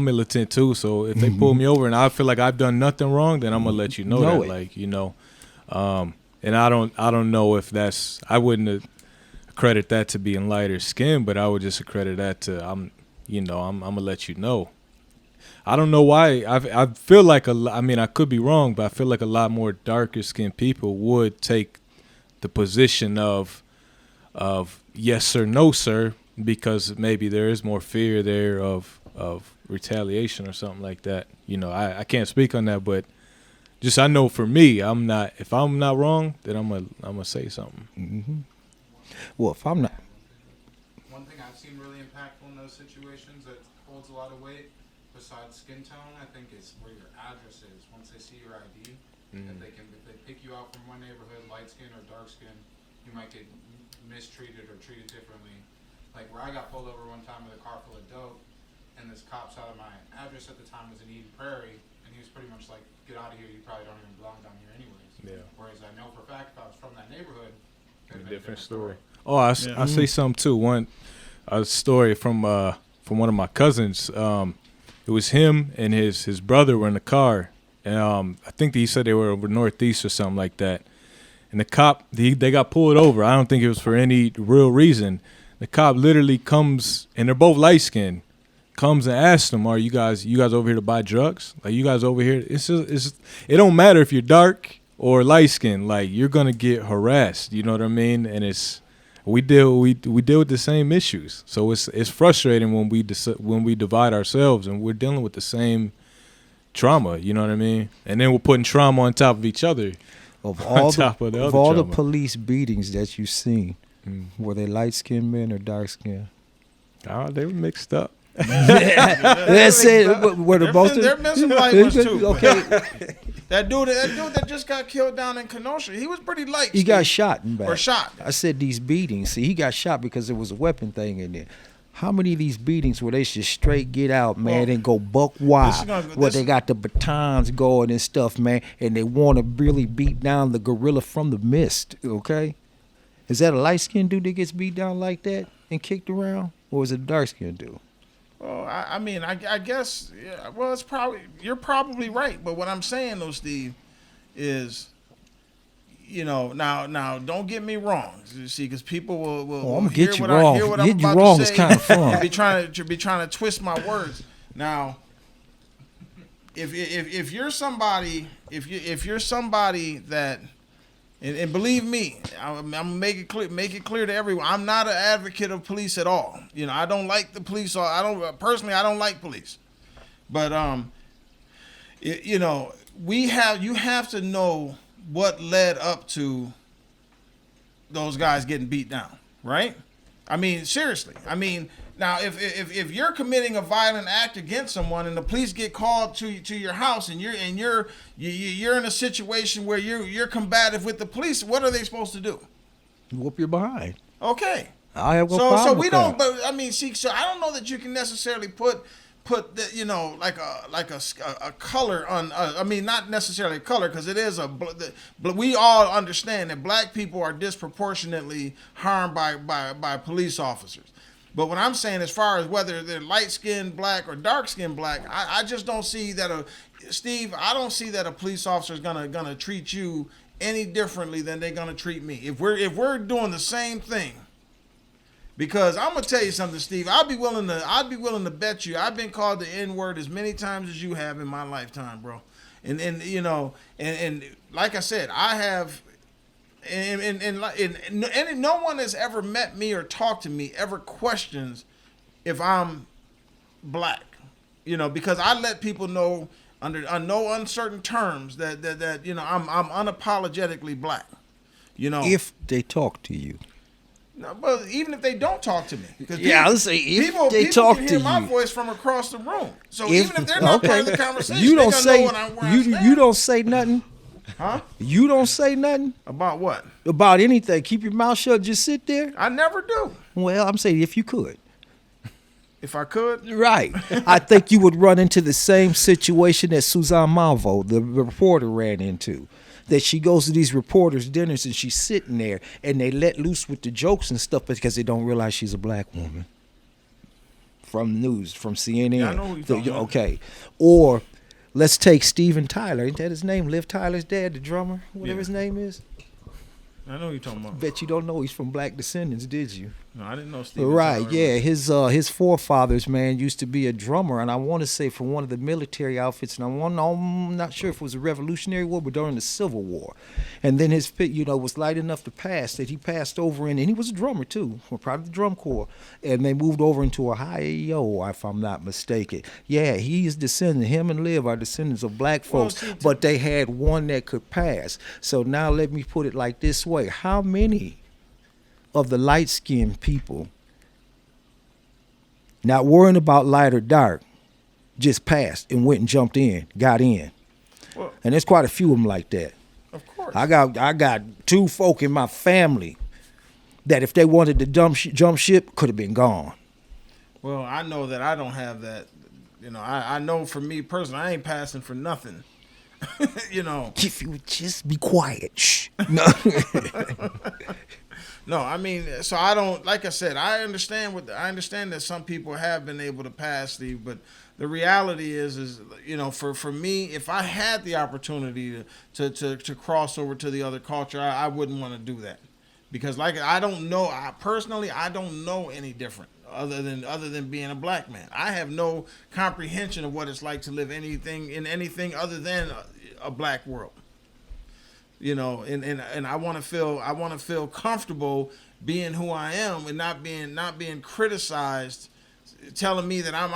militant too. So if they pull me over and I feel like I've done nothing wrong, then I'm gonna let you know that, and I don't know if I wouldn't accredit that to being lighter skinned, but I would just accredit that to I'm gonna let you know. I don't know why. I feel like I could be wrong, but I feel like a lot more darker skinned people would take the position of yes sir, no sir, because maybe there is more fear there of retaliation or something like that. I can't speak on that, but just I know for me, if I'm not wrong, then I'm gonna say something. Mm-hmm. Well, if I'm not. One thing I've seen really impactful in those situations that holds a lot of weight, besides skin tone, I think it's where your address is. Once they see your ID, if they pick you out from one neighborhood, light skin or dark skin, you might get mistreated or treated differently. Like where I got pulled over one time with a car full of dope, and this cop saw that my address at the time was in Eden Prairie, and he was pretty much like, "Get out of here! You probably don't even belong down here anyways." Yeah. Whereas I know for a fact if I was from that neighborhood, it'd been a different story. Oh, I say something too. A story from one of my cousins. It was him and his brother were in the car, and I think he said they were over northeast or something like that. And the cop, they got pulled over. I don't think it was for any real reason. The cop literally comes, and they're both light skinned, comes and asks them, "Are you guys over here to buy drugs? Like you guys over here?" It don't matter if you're dark or light skinned. Like you're gonna get harassed. You know what I mean? And we deal with the same issues. So it's frustrating when we divide ourselves and we're dealing with the same trauma. You know what I mean? And then we're putting trauma on top of each other. Of all the police beatings that you've seen, were they light skinned men or dark skinned? Oh, they were mixed up. That's it. Were the both? There have been some light ones too. Okay. That dude that just got killed down in Kenosha, he was pretty light. He got shot in back. Or shot. I said these beatings. See, he got shot because there was a weapon thing in there. How many of these beatings where they just straight get out, man, and go buck wild, where they got the batons going and stuff, man, and they want to really beat down the gorilla from the mist, okay? Is that a light-skinned dude that gets beat down like that and kicked around, or is it a dark-skinned dude? Well, I guess, yeah, well, you're probably right, but what I'm saying, though, Steve, is, now don't get me wrong, you see, because people will I'm hear get you what wrong. I hear what I'm Get you about wrong to is say, kind of fun. be trying to twist my words. Now, if you're somebody that And believe me, I'm gonna make it clear to everyone. I'm not an advocate of police at all. You know, I don't like the police. I don't like police. But you know, you have to know what led up to those guys getting beat down, right? I mean, seriously. I mean, now if you're committing a violent act against someone and the police get called to your house and you're in a situation where you're combative with the police, what are they supposed to do? Whoop your behind. Okay. I have no So problem we with don't. that. But I mean, see, so I don't know that you can necessarily put the, you know, like a color on. I mean, not necessarily a color, because it is but we all understand that black people are disproportionately harmed by police officers. But what I'm saying, as far as whether they're light-skinned black or dark-skinned black, I just don't see that Steve, I don't see that a police officer is gonna treat you any differently than they're gonna treat me. If we're doing the same thing. Because I'm gonna tell you something, Steve. I'd be willing to bet you I've been called the N-word as many times as you have in my lifetime, bro. And you know, and like I said, I have, and no one has ever met me or talked to me ever questions if I'm black, you know, because I let people know under no uncertain terms that you know I'm unapologetically black, you know. If they talk to you. No, but even if they don't talk to me, because Let's say if people they can talk hear to my you. voice from across the room. So even if they're not okay. part of the conversation, you don't they say know where I stand. you don't say nothing. Huh? You don't say nothing About what? about anything. Keep your mouth shut. Just sit there. I never do. Well, I'm saying if you could. If I could. Right. I think you would run into the same situation that Suzanne Malvo, the reporter, ran into. That she goes to these reporters' dinners and she's sitting there and they let loose with the jokes and stuff because they don't realize she's a black woman. From news, from CNN. Yeah, I know who you're talking about. Okay. Or let's take Steven Tyler. Ain't that his name? Liv Tyler's dad, the drummer, whatever his name is. I know who you're talking about. Bet you don't know he's from black descendants, did you? No, I didn't know Steve. Right, yeah. His forefathers, man, used to be a drummer, and I want to say for one of the military outfits, and I'm not sure if it was a Revolutionary War, but during the Civil War. And then his pit, you know, was light enough to pass that he passed over in, and he was a drummer too, part of the drum corps, and they moved over into Ohio, if I'm not mistaken. Yeah, he is descendant. Him and Liv are descendants of black folks, but they had one that could pass. So now let me put it like this way: how many of the light-skinned people, not worrying about light or dark, just passed and went and jumped in, got in? Well, and there's quite a few of them like that. Of course. I got two folk in my family that if they wanted to jump ship, could have been gone. Well, I know that I don't have that. You know, I know for me personally, I ain't passing for nothing. You know. If you would just be quiet. Shh. No. No, I mean, so I don't, like I said, I understand that some people have been able to pass, Steve, but the reality is, you know, for me, if I had the opportunity to cross over to the other culture, I wouldn't want to do that. Because I don't know any different other than being a black man. I have no comprehension of what it's like to live in anything other than a black world. You know, and I want to feel comfortable being who I am and not being criticized, telling me that I'm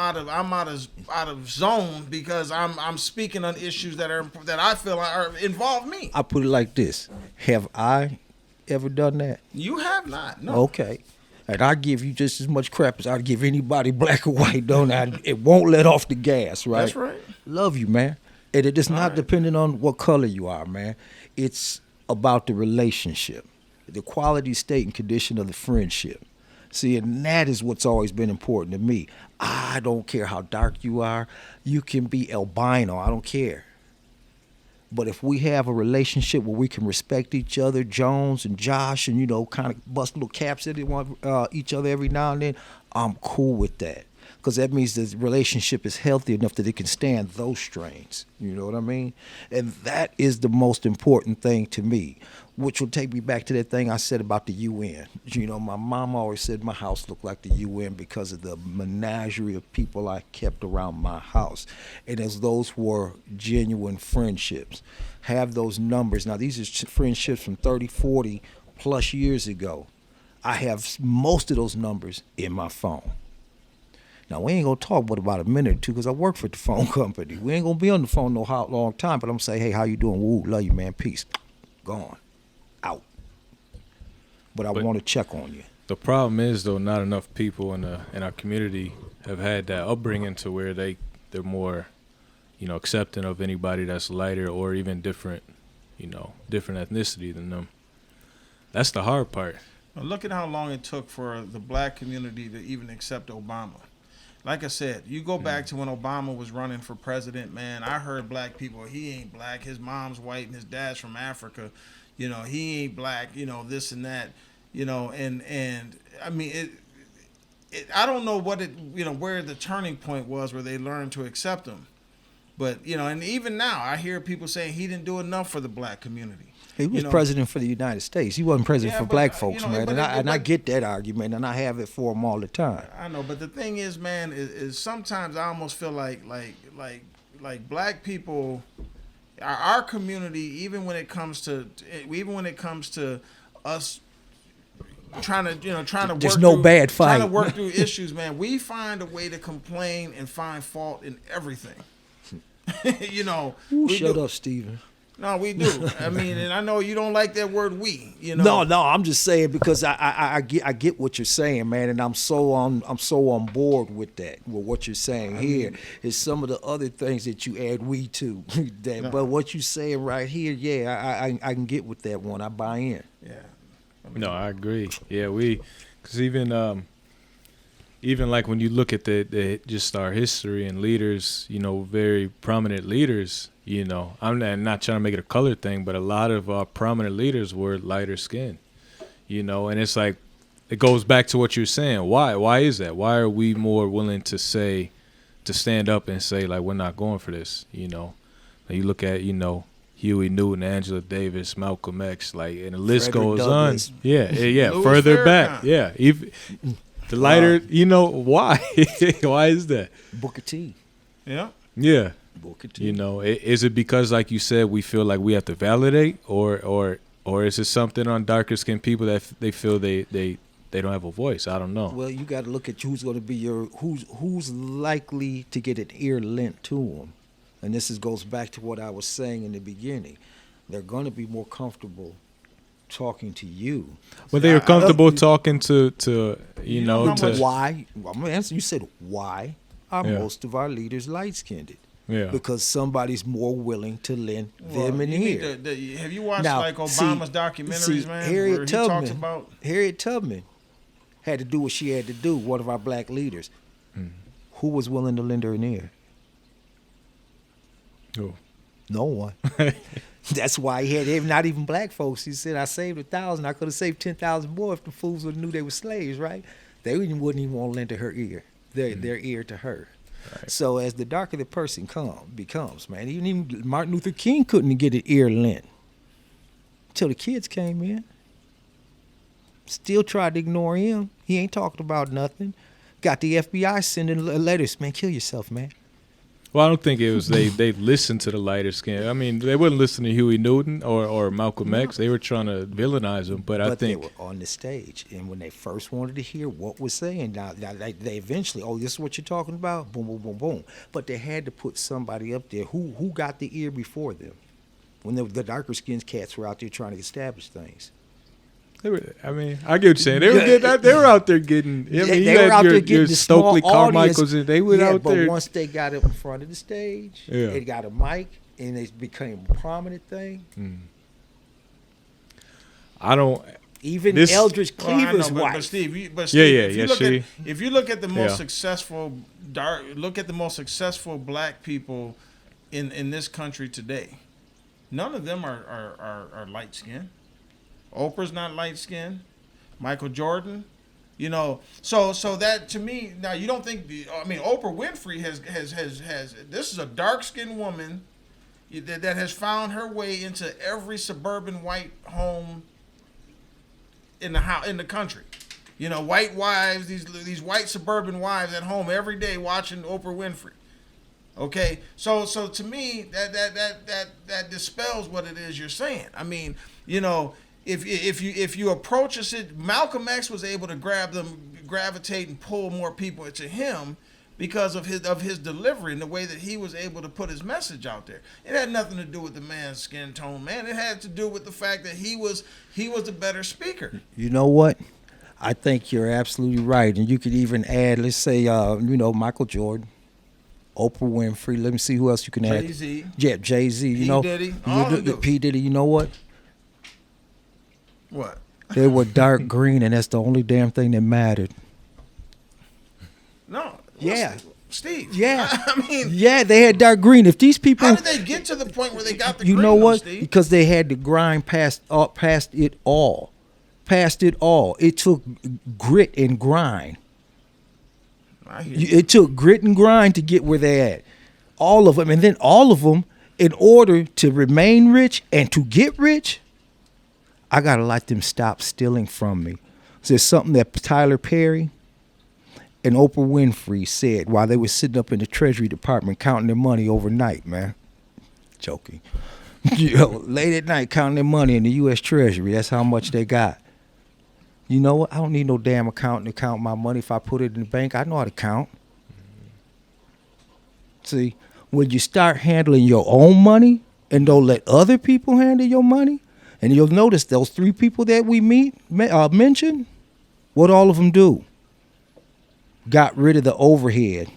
out of zone because I'm speaking on issues that I feel involve me. I put it like this: have I ever done that? You have not. No. Okay. And I give you just as much crap as I'd give anybody, black or white, don't I? It won't let off the gas, right? That's right. Love you, man. And it is not right. dependent on what color you are, man. It's about the relationship, the quality, state, and condition of the friendship. See, and that is what's always been important to me. I don't care how dark you are. You can be albino. I don't care. But if we have a relationship where we can respect each other, Jones and Josh, and, you know, kind of bust little caps at each other every now and then, I'm cool with that. Because that means the relationship is healthy enough that it can stand those strains. You know what I mean? And that is the most important thing to me. which will take me back to that thing I said about the UN. You know, my mom always said my house looked like the UN because of the menagerie of people I kept around my house. And as those were genuine friendships, have those numbers. Now, these are friendships from 30, 40 plus years ago. I have most of those numbers in my phone. Now, we ain't going to talk but about a minute or two because I work for the phone company. We ain't going to be on the phone no long time, but I'm going to say, hey, how you doing? Woo, love you, man. Peace. Gone. Out. But I want to check on you. The problem is, though, not enough people in our community have had that upbringing to where they're more, accepting of anybody that's lighter or even different ethnicity than them. That's the hard part. Well, look at how long it took for the black community to even accept Obama. Like I said, you go back to when Obama was running for president, man, I heard black people, he ain't black, his mom's white and his dad's from Africa, he ain't black, this and that, and I mean, I don't know what where the turning point was where they learned to accept him. But, and even now I hear people saying he didn't do enough for the black community. He was president for the United States. He wasn't president for black folks, man. And I get that argument, and I have it for him all the time. I know, but the thing is, man, is sometimes I almost feel like black people, our community, even when it comes to us trying to there's no bad fight. Trying to work through issues, man, we find a way to complain and find fault in everything. Shut up, Steven. No, we do. I mean, and I know you don't like that word "we." No, I'm just saying because I get what you're saying, man, and I'm so on board with that. With what you're saying here is some of the other things that you add "we" to. But what you saying right here, yeah, I can get with that one. I buy in. Yeah. No, I agree. Yeah, because even like when you look at the just our history and leaders, very prominent leaders. I'm not trying to make it a color thing, but a lot of our prominent leaders were lighter skinned, and it's like, it goes back to what you're saying. Why is that? Why are we more willing to stand up and say, like, we're not going for this? You look at, Huey Newton, Angela Davis, Malcolm X, like, and the list Frederick goes Douglass. on. Yeah. Louis Further Farrakhan. back. Yeah. Even the lighter, why? Why is that? Booker T. Yeah. Yeah. Booker T. Is it because, like you said, we feel like we have to validate, or is it something on darker skinned people that they feel they don't have a voice? I don't know. Well, you got to look at who's going to be who's likely to get an ear lent to them, and this goes back to what I was saying in the beginning. They're going to be more comfortable talking to you. Well, they are comfortable talking to why? I'm gonna answer. You said why are most of our leaders light skinned? Yeah. Because somebody's more willing to lend them an ear. Have you watched Now, Obama's documentaries, man? Harriet where Tubman, he talks about Harriet Tubman had to do what she had to do. One of our black leaders, who was willing to lend her an ear? Who? No one. That's why he had not even black folks. He said, I saved 1,000. I could have saved 10,000 more if the fools would have knew they were slaves, right? They wouldn't even want to lend to her ear, their ear to her. Right. So as the darker the person becomes, man, even Martin Luther King couldn't get an ear lent until the kids came in. Still tried to ignore him. He ain't talking about nothing. Got the FBI sending letters, man, kill yourself, man. Well, I don't think it was they listened to the lighter skin. I mean, they wouldn't listen to Huey Newton or Malcolm X. They were trying to villainize him, but I think they were on the stage, and when they first wanted to hear what was saying, now they eventually, this is what you're talking about, boom, boom, boom, boom. But they had to put somebody up there who got the ear before them, when the darker skinned cats were out there trying to establish things. I mean, I get what you're saying. They were out there getting. I mean, they were out there getting the Stokely small Carmichaels, and they were out there. But once they got up in front of the stage, they got a mic, and it became a prominent thing. I don't. Even Eldridge Cleaver's wife. But Steve, if you look at the most successful black people in this country today, none of them are light skinned. Oprah's not light skinned. Michael Jordan, so that to me, now you don't think Oprah Winfrey has this is a dark skinned woman that has found her way into every suburban white home in the country. You know, white wives, these white suburban wives at home every day watching Oprah Winfrey. Okay, so to me that dispels what it is you're saying. I mean, you know, if you approach it, Malcolm X was able to gravitate and pull more people to him because of his delivery and the way that he was able to put his message out there. It had nothing to do with the man's skin tone, man. It had to do with the fact that he was a better speaker. You know what? I think you're absolutely right, and you could even add, let's say, Michael Jordan, Oprah Winfrey. Let me see who else you can add. Jay-Z. Yeah, Jay-Z. P. Diddy. All of those. P. Diddy. You know what? What? They were dark green, and that's the only damn thing that mattered. No. Yeah. Steve. Yeah. I mean. Yeah, they had dark green. If these people. How did they get to the point where they got the you green, know what? Steve? Because they had to grind past it all. Past it all. It took grit and grind. I hear you. It took grit and grind to get where they're at. All of them. And then all of them, in order to remain rich and to get rich, I got to let them stop stealing from me. So there's something that Tyler Perry and Oprah Winfrey said while they were sitting up in the Treasury Department counting their money overnight, man. Joking. Late at night counting their money in the U.S. Treasury. That's how much they got. You know what? I don't need no damn accountant to count my money. If I put it in the bank, I know how to count. See, when you start handling your own money and don't let other people handle your money, and you'll notice those three people that we mentioned, what all of them do? Got rid of the overhead.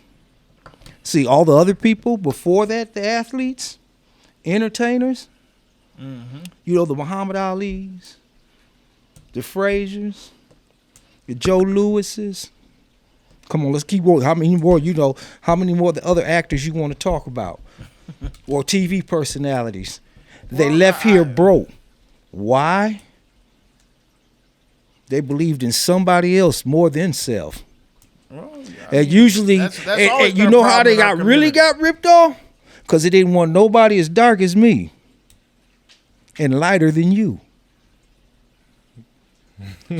See, all the other people before that, the athletes, entertainers, the Muhammad Ali's, the Frasers, the Joe Lewises. Come on, let's keep going. How many more the other actors you want to talk about? Or TV personalities. They left here broke. Why? They believed in somebody else more than self. Well, And usually, that's and always you been a know how problem they in our really community. got ripped off? Because they didn't want nobody as dark as me and lighter than you.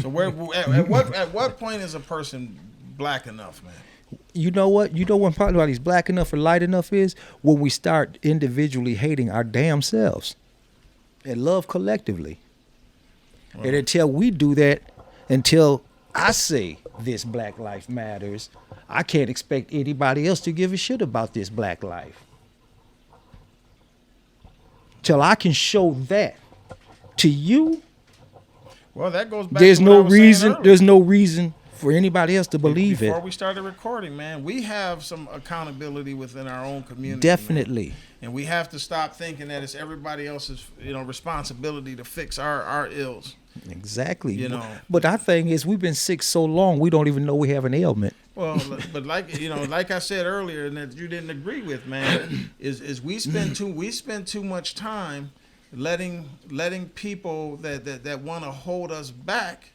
So at what point is a person black enough, man? You know what? You know when somebody's black enough or light enough is? When we start individually hating our damn selves and love collectively. Well, And until we do that, until I say this Black Life Matters, I can't expect anybody else to give a shit about this black life. Till I can show that to you, well, that goes back there's to what I no was saying reason. earlier. There's no reason for anybody else to believe Before it. we started recording, man, we have some accountability within our own community. Definitely. Man. And we have to stop thinking that it's everybody else's, responsibility to fix our ills. Exactly. You know. But our thing is, we've been sick so long, we don't even know we have an ailment. Well, but like I said earlier, and that you didn't agree with, man, is we spend too much time letting people that want to hold us back,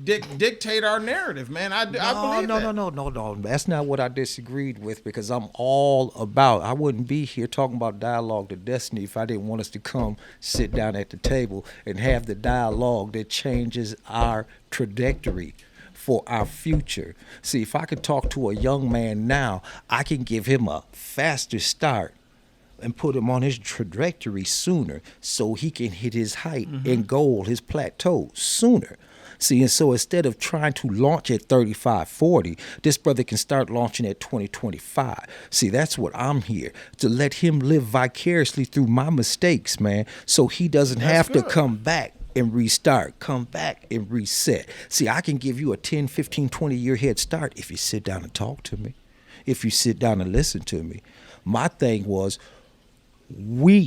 dictate our narrative, man. I believe that. No. That's not what I disagreed with, because I'm all about, I wouldn't be here talking about dialogue to destiny if I didn't want us to come sit down at the table and have the dialogue that changes our trajectory for our future. See, if I could talk to a young man now, I can give him a faster start and put him on his trajectory sooner so he can hit his height and goal, his plateau sooner. See, and so instead of trying to launch at 35, 40, this brother can start launching at 20, 25. See, that's what I'm here, to let him live vicariously through my mistakes, man, so he doesn't have to come back and restart, come back and reset. See, I can give you a 10, 15, 20-year head start if you sit down and talk to me, if you sit down and listen to me. My thing was, all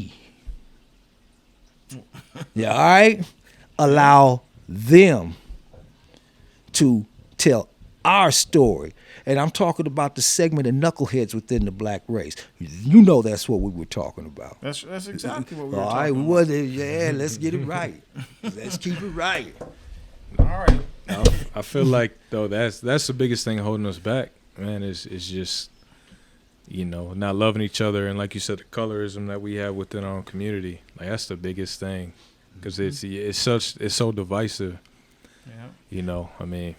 right, allow them to tell our story. And I'm talking about the segment of knuckleheads within the black race. You know that's what we were talking about. That's exactly what we were All talking right, about. let's get it right. Let's keep it right. All right. I feel like though that's the biggest thing holding us back, man. Is just not loving each other, and like you said, the colorism that we have within our own community, like that's the biggest thing, because it's so divisive. Yeah. I mean,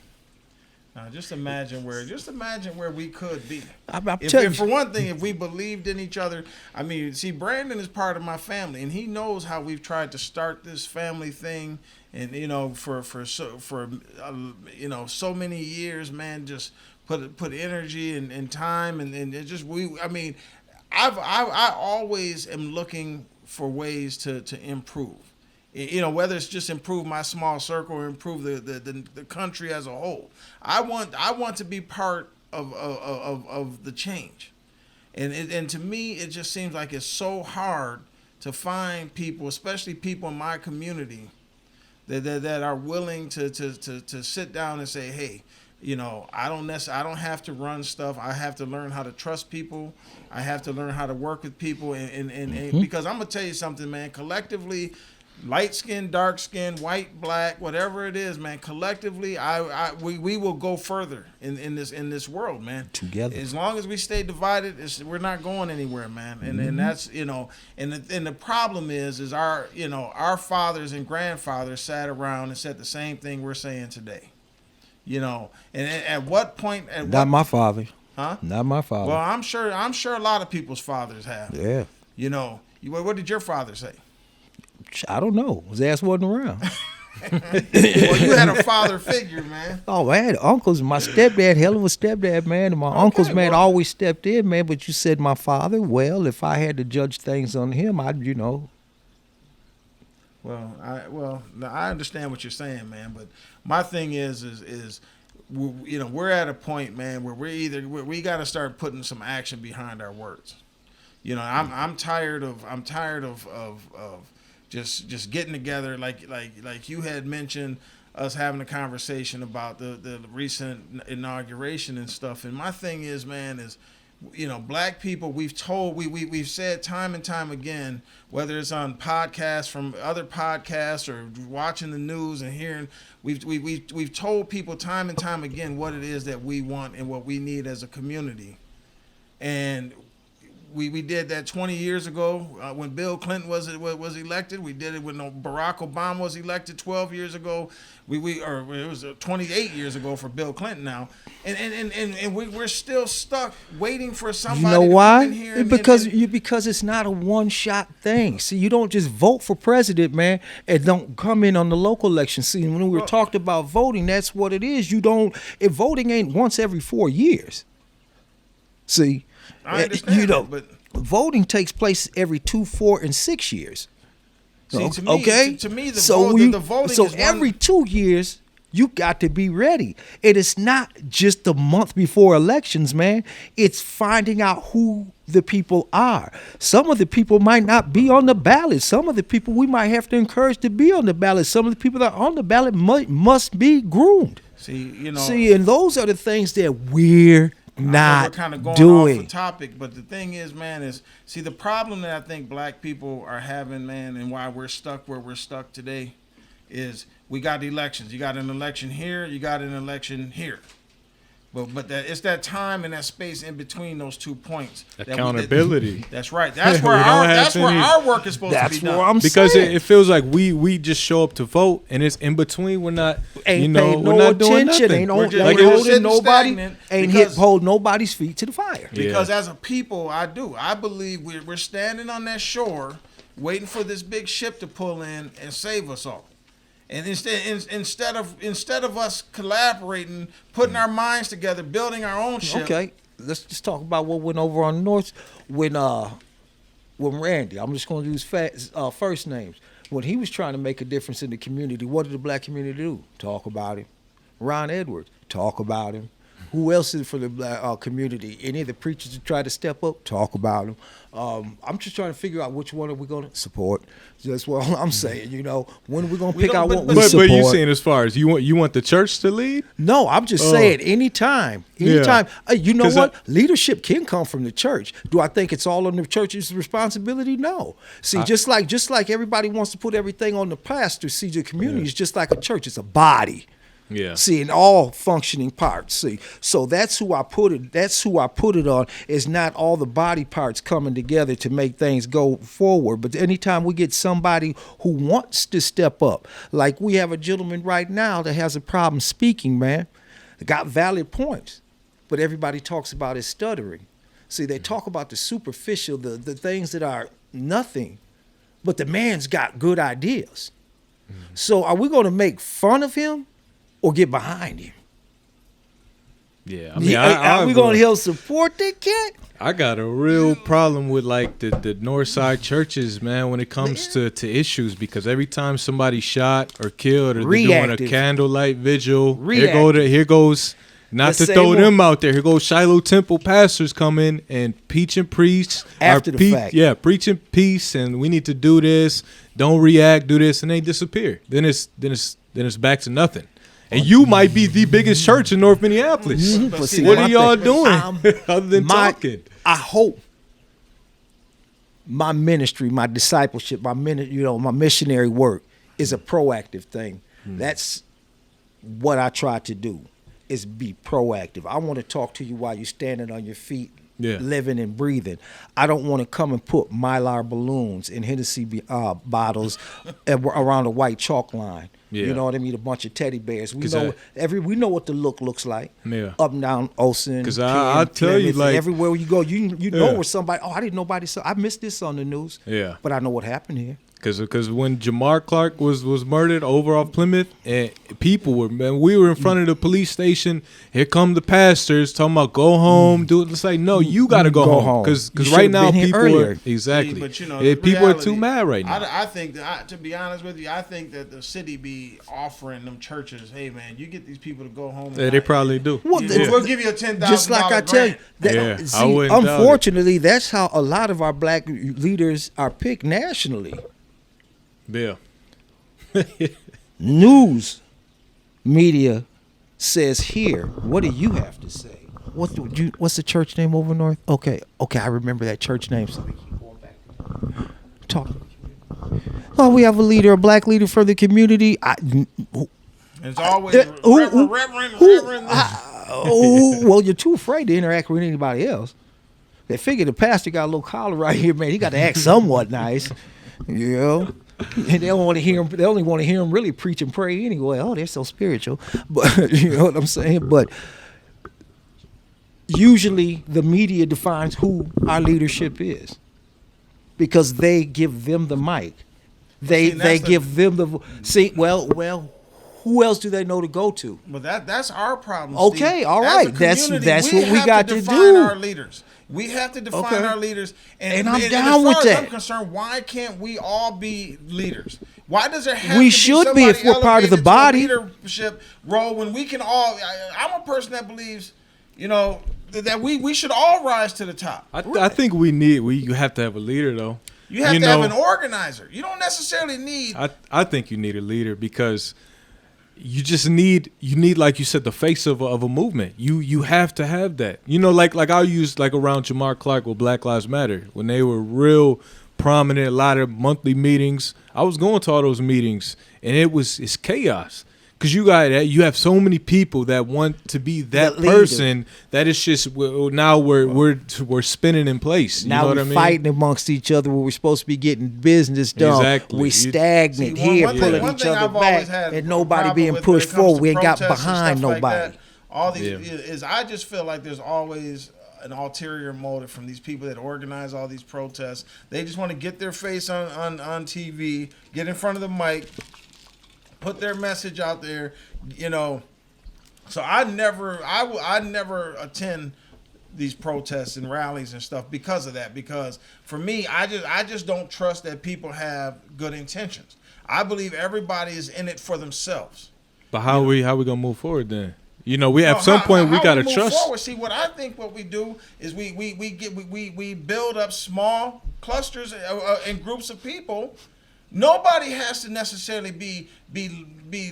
now just imagine where we could be. I'm If telling for you. one thing, if we believed in each other, I mean, see, Brandon is part of my family, and he knows how we've tried to start this family thing, and for so many years, man, just put energy and time, and it just I mean, I always am looking for ways to improve. Whether it's just improve my small circle or improve the country as a whole. I want to be part of the change, and to me, it just seems like it's so hard to find people, especially people in my community, that are willing to sit down and say, hey, I don't have to run stuff. I have to learn how to trust people. I have to learn how to work with people, and because I'm gonna tell you something, man. Collectively, light skin, dark skin, white, black, whatever it is, man. Collectively, we will go further in this world, man. Together. As long as we stay divided, we're not going anywhere, man. And that's and the problem is our fathers and grandfathers sat around and said the same thing we're saying today. And at what point? Not my father. Huh? Not my father. Well, I'm sure a lot of people's fathers have. Yeah. What did your father say? I don't know. His ass wasn't around. Well, you had a father figure, man. Oh, I had uncles. My stepdad, hell of a stepdad, man. And my uncles, man, well- always stepped in, man. But you said my father. Well, if I had to judge things on him, Well, I understand what you're saying, man. But my thing is we're at a point, man, where we got to start putting some action behind our words. I'm tired of just getting together, like you had mentioned, us having a conversation about the recent inauguration and stuff. And my thing is, man, is black people, we've said time and time again, whether it's on podcasts from other podcasts or watching the news and hearing, we've told people time and time again what it is that we want and what we need as a community. And we did that 20 years ago when Bill Clinton was elected. We did it when Barack Obama was elected 12 years ago. It was 28 years ago for Bill Clinton now, and we're still stuck waiting for somebody. You know to why? come in here Because it's not a one-shot thing. See, you don't just vote for president, man, and don't come in on the local election. See, when we were talking about voting, that's what it is. Voting ain't once every 4 years. See. I understand that, but voting takes place every 2, 4, and 6 years. see, to me, Okay, to me, the voting so is every 2 years you got to be ready. It is not just the month before elections, man. It's finding out who the people are. Some of the people might not be on the ballot. Some of the people we might have to encourage to be on the ballot. Some of the people that are on the ballot must be groomed. See, and those are the things that we're not we're kind of going doing. off the topic, but the thing is, man, the problem that I think black people are having, man, and why we're stuck where we're stuck today is we got elections. You got an election here, you got an election here. But it's that time and that space in between those 2 points. Accountability. That's right. That's where our work is supposed to be That's done. what I'm Because saying. it feels like we just show up to vote, and it's in between. We're not, Ain't we're paying no not doing attention. nothing. Ain't We're just- ain't we're just holding sitting nobody. stagnant Ain't because- hold nobody's feet to the fire. Because as a people, I believe we're standing on that shore waiting for this big ship to pull in and save us all. And instead of us collaborating, putting our minds together, building our own ship. Okay, let's just talk about what went over on the north when Randy. I'm just going to use first names. When he was trying to make a difference in the community, what did the black community do? Talk about him. Ron Edwards, talk about him. Who else is for the black community? Any of the preachers that try to step up, talk about them. I'm just trying to figure out which one are we going to support. That's what I'm saying. When are we going to pick out what we But support? you saying as far as you want the church to lead? No, I'm just saying anytime. Yeah. You know 'Cause what? Leadership can come from the church. Do I think it's all on the church's responsibility? No. See, just like everybody wants to put everything on the pastor, see, the community is just like a church. It's a body. Yeah. See, in all functioning parts. See, so that's who I put it. That's who I put it on. Is not all the body parts coming together to make things go forward. But anytime we get somebody who wants to step up, like we have a gentleman right now that has a problem speaking, man, got valid points, but everybody talks about his stuttering. See, they talk about the superficial, the things that are nothing, but the man's got good ideas. So are we going to make fun of him or get behind him? Yeah, I mean, are we going to help support that cat? I got a real problem with like the north side churches, man, when it comes to issues, because every time somebody's shot or killed or they're doing Reactive. a candlelight vigil, Reactive. here goes not The to same throw one. them out there. Here goes Shiloh Temple pastors come in and preach and preach After the fact. Yeah, preaching peace, and we need to do this. Don't react, do this, and they disappear. Then it's back to nothing. And you might be the biggest church in North Minneapolis. But see, What my are y'all thing- doing other than talking? I hope my ministry, my discipleship, my missionary work is a proactive thing. That's what I try to do, is be proactive. I want to talk to you while you're standing on your feet, living and breathing. I don't want to come and put Mylar balloons and Hennessy bottles around a white chalk line. Yeah. You know what I mean? A bunch of teddy bears. We 'Cause know we know what the look looks like. Yeah. Up and down Olsen. 'Cause I'll tell you, Plymouth, like- everywhere you go, you know Yeah. where somebody. Oh, I didn't nobody saw. I missed this on the news. Yeah. But I know what happened here. Because when Jamar Clark was murdered over off Plymouth, and people were, man, we were in front of the police station. Here come the pastors talking about go home, do it. It's like, no, you got to go home. Because You right should've now been here people earlier. are exactly. See, but you know, Yeah, the people are reality- too mad right now. I think that, to be honest with you, I think that the city be offering them churches, hey man, you get these people to go home. Yeah, they probably do. Well, We'll give you a $10,000. Just like I tell you, Yeah, I see, wouldn't doubt it. unfortunately, that's how a lot of our black leaders are picked nationally. Yeah. News media says here. What do you have to say? What's the church name over north? Okay, I remember that church name. So we keep going back. Talk. Oh, we have a black leader for the community. It's always who- Reverend. Well, you're too afraid to interact with anybody else. They figure the pastor got a little collar right here, man. He got to act somewhat nice, you know. And they don't want to hear him. They only want to hear him really preach and pray anyway. Oh, they're so spiritual, but you know what I'm saying. But usually, the media defines who our leadership is because they give them the mic. They give them the well. Who else do they know to go to? Well, that's our problem. Okay, Steve. all As a right. That's community, what we have got to to define do. Our leaders. We have to define Okay. our leaders, And I'm as down far with as that. I'm concerned, why can't we all be leaders? Why does there have We to should be somebody if we're part of the elevated to a body. leadership role when we can all? I'm a person that believes, you know, that we should all rise to the top. I think you have to have a leader though. You have to have an organizer. You don't necessarily need. I think you need a leader because you just need like you said, the face of a movement. You have to have that. You know, like I'll use like around Jamar Clark with Black Lives Matter when they were real prominent, a lot of monthly meetings. I was going to all those meetings and it's chaos. Because you have so many people that want to be that leader. person that it's just now we're spinning in place. You Now know what we're I mean? fighting amongst each other where we're supposed to be getting business done. Exactly. We're stagnant See, one here, thing- pulling one each thing other I've always back, had and a nobody problem being with when it pushed comes to forward. We ain't got protests and behind stuff like nobody. that, all these Yeah. is I just feel like there's always an ulterior motive from these people that organize all these protests. They just want to get their face on TV, get in front of the mic, put their message out there, you know. So I never attend these protests and rallies and stuff because of that. Because for me, I just don't trust that people have good intentions. I believe everybody is in it for themselves. But how we gonna move forward then? You know, we at some point we gotta move trust. Forward. See, what I think what we do is we build up small clusters and groups of people. Nobody has to necessarily be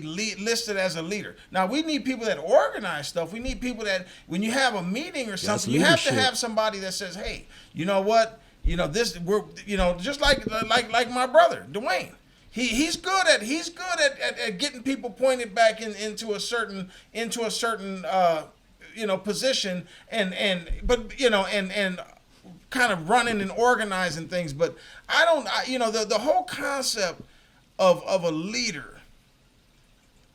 listed as a leader. Now we need people that organize stuff. We need people that when you have a meeting or something, you have to leadership. have somebody that says, "Hey, you know what? You know this. We're just like my brother Dwayne. He's good at getting people pointed back into a certain position and kind of running and organizing things. But the whole concept of a leader.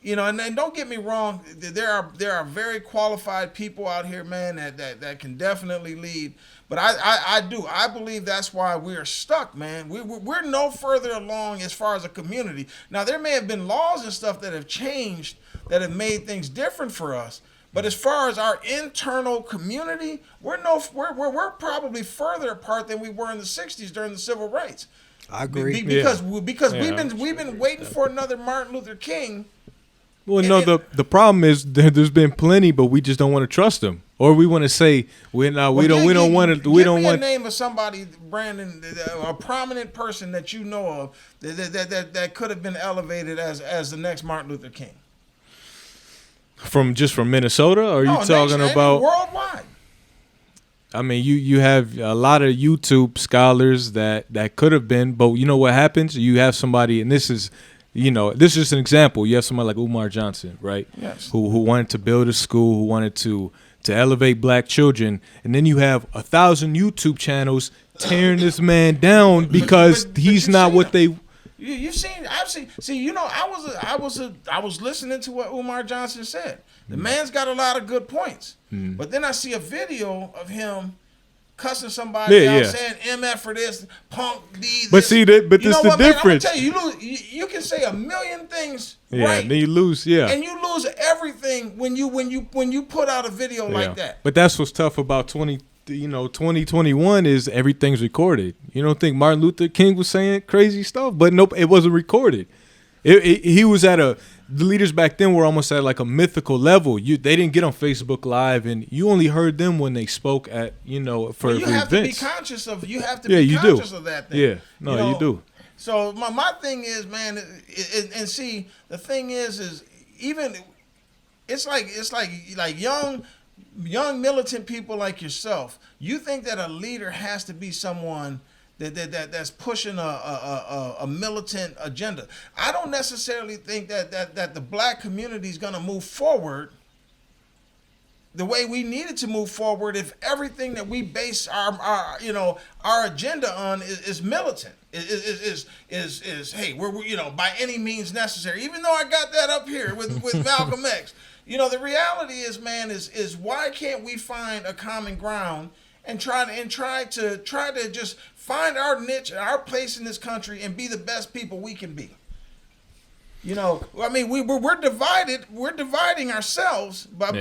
And don't get me wrong, there are very qualified people out here, man, that can definitely lead. But I believe that's why we're stuck, man. We're no further along as far as a community. Now, there may have been laws and stuff that have changed that have made things different for us. But as far as our internal community, we're probably further apart than we were in the '60s during the civil rights. I agree. Because we've been waiting for another Martin Luther King. Well, no, the problem is there's been plenty, but we just don't want to trust them, or we want to say we don't want to. Give me a name of somebody, Brandon, a prominent person that you know of that could have been elevated as the next Martin Luther King. From Minnesota, or are you talking about worldwide? I mean, you have a lot of YouTube scholars that could have been, but you know what happens? You have somebody, and this is just an example. You have somebody like Umar Johnson, right? Yes. Who wanted to build a school, who wanted to elevate black children, and then you have 1,000 YouTube channels tearing this man down because he's not what they. I've seen. See, I was listening to what Umar Johnson said. The man's got a lot of good points, but then I see a video of him cussing somebody out, saying "MF for this, punk D." But see that, but this is the difference. Man, I'm gonna tell you, you can say a million things right, and then you lose, and you lose everything when you put out a video like that. But that's what's tough about 2021 is everything's recorded. You don't think Martin Luther King was saying crazy stuff, but nope, it wasn't recorded. He was the leaders back then were almost at like a mythical level. They didn't get on Facebook Live, and you only heard them when they spoke at for you have events. To be conscious of of that thing. Yeah, no, you do. So my thing is, man, and see, the thing is even it's like young militant people like yourself. You think that a leader has to be someone that's pushing a militant agenda. I don't necessarily think that the black community is going to move forward the way we needed to move forward if everything that we base our agenda on is militant. Is hey, we're by any means necessary. Even though I got that up here with Malcolm X. The reality is, man, is why can't we find a common ground and try to just find our niche and our place in this country and be the best people we can be. I mean, we're divided. We're dividing ourselves by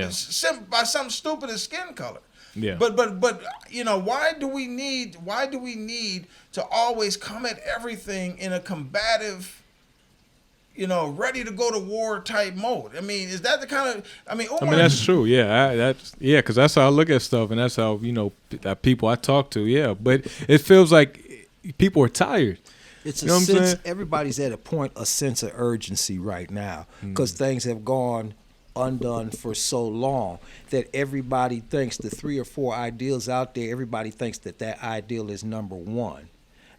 something stupid as skin color. Yeah. But why do we need to always come at everything in a combative, ready to go to war type mode? I mean, is that the kind of? I mean, that's true. Yeah, because that's how I look at stuff, and that's how that people I talk to. Yeah, but it feels like people are tired. It's a sense. Everybody's at a sense of urgency right now because things have gone undone for so long that everybody thinks the 3 or 4 ideals out there. Everybody thinks that ideal is number one,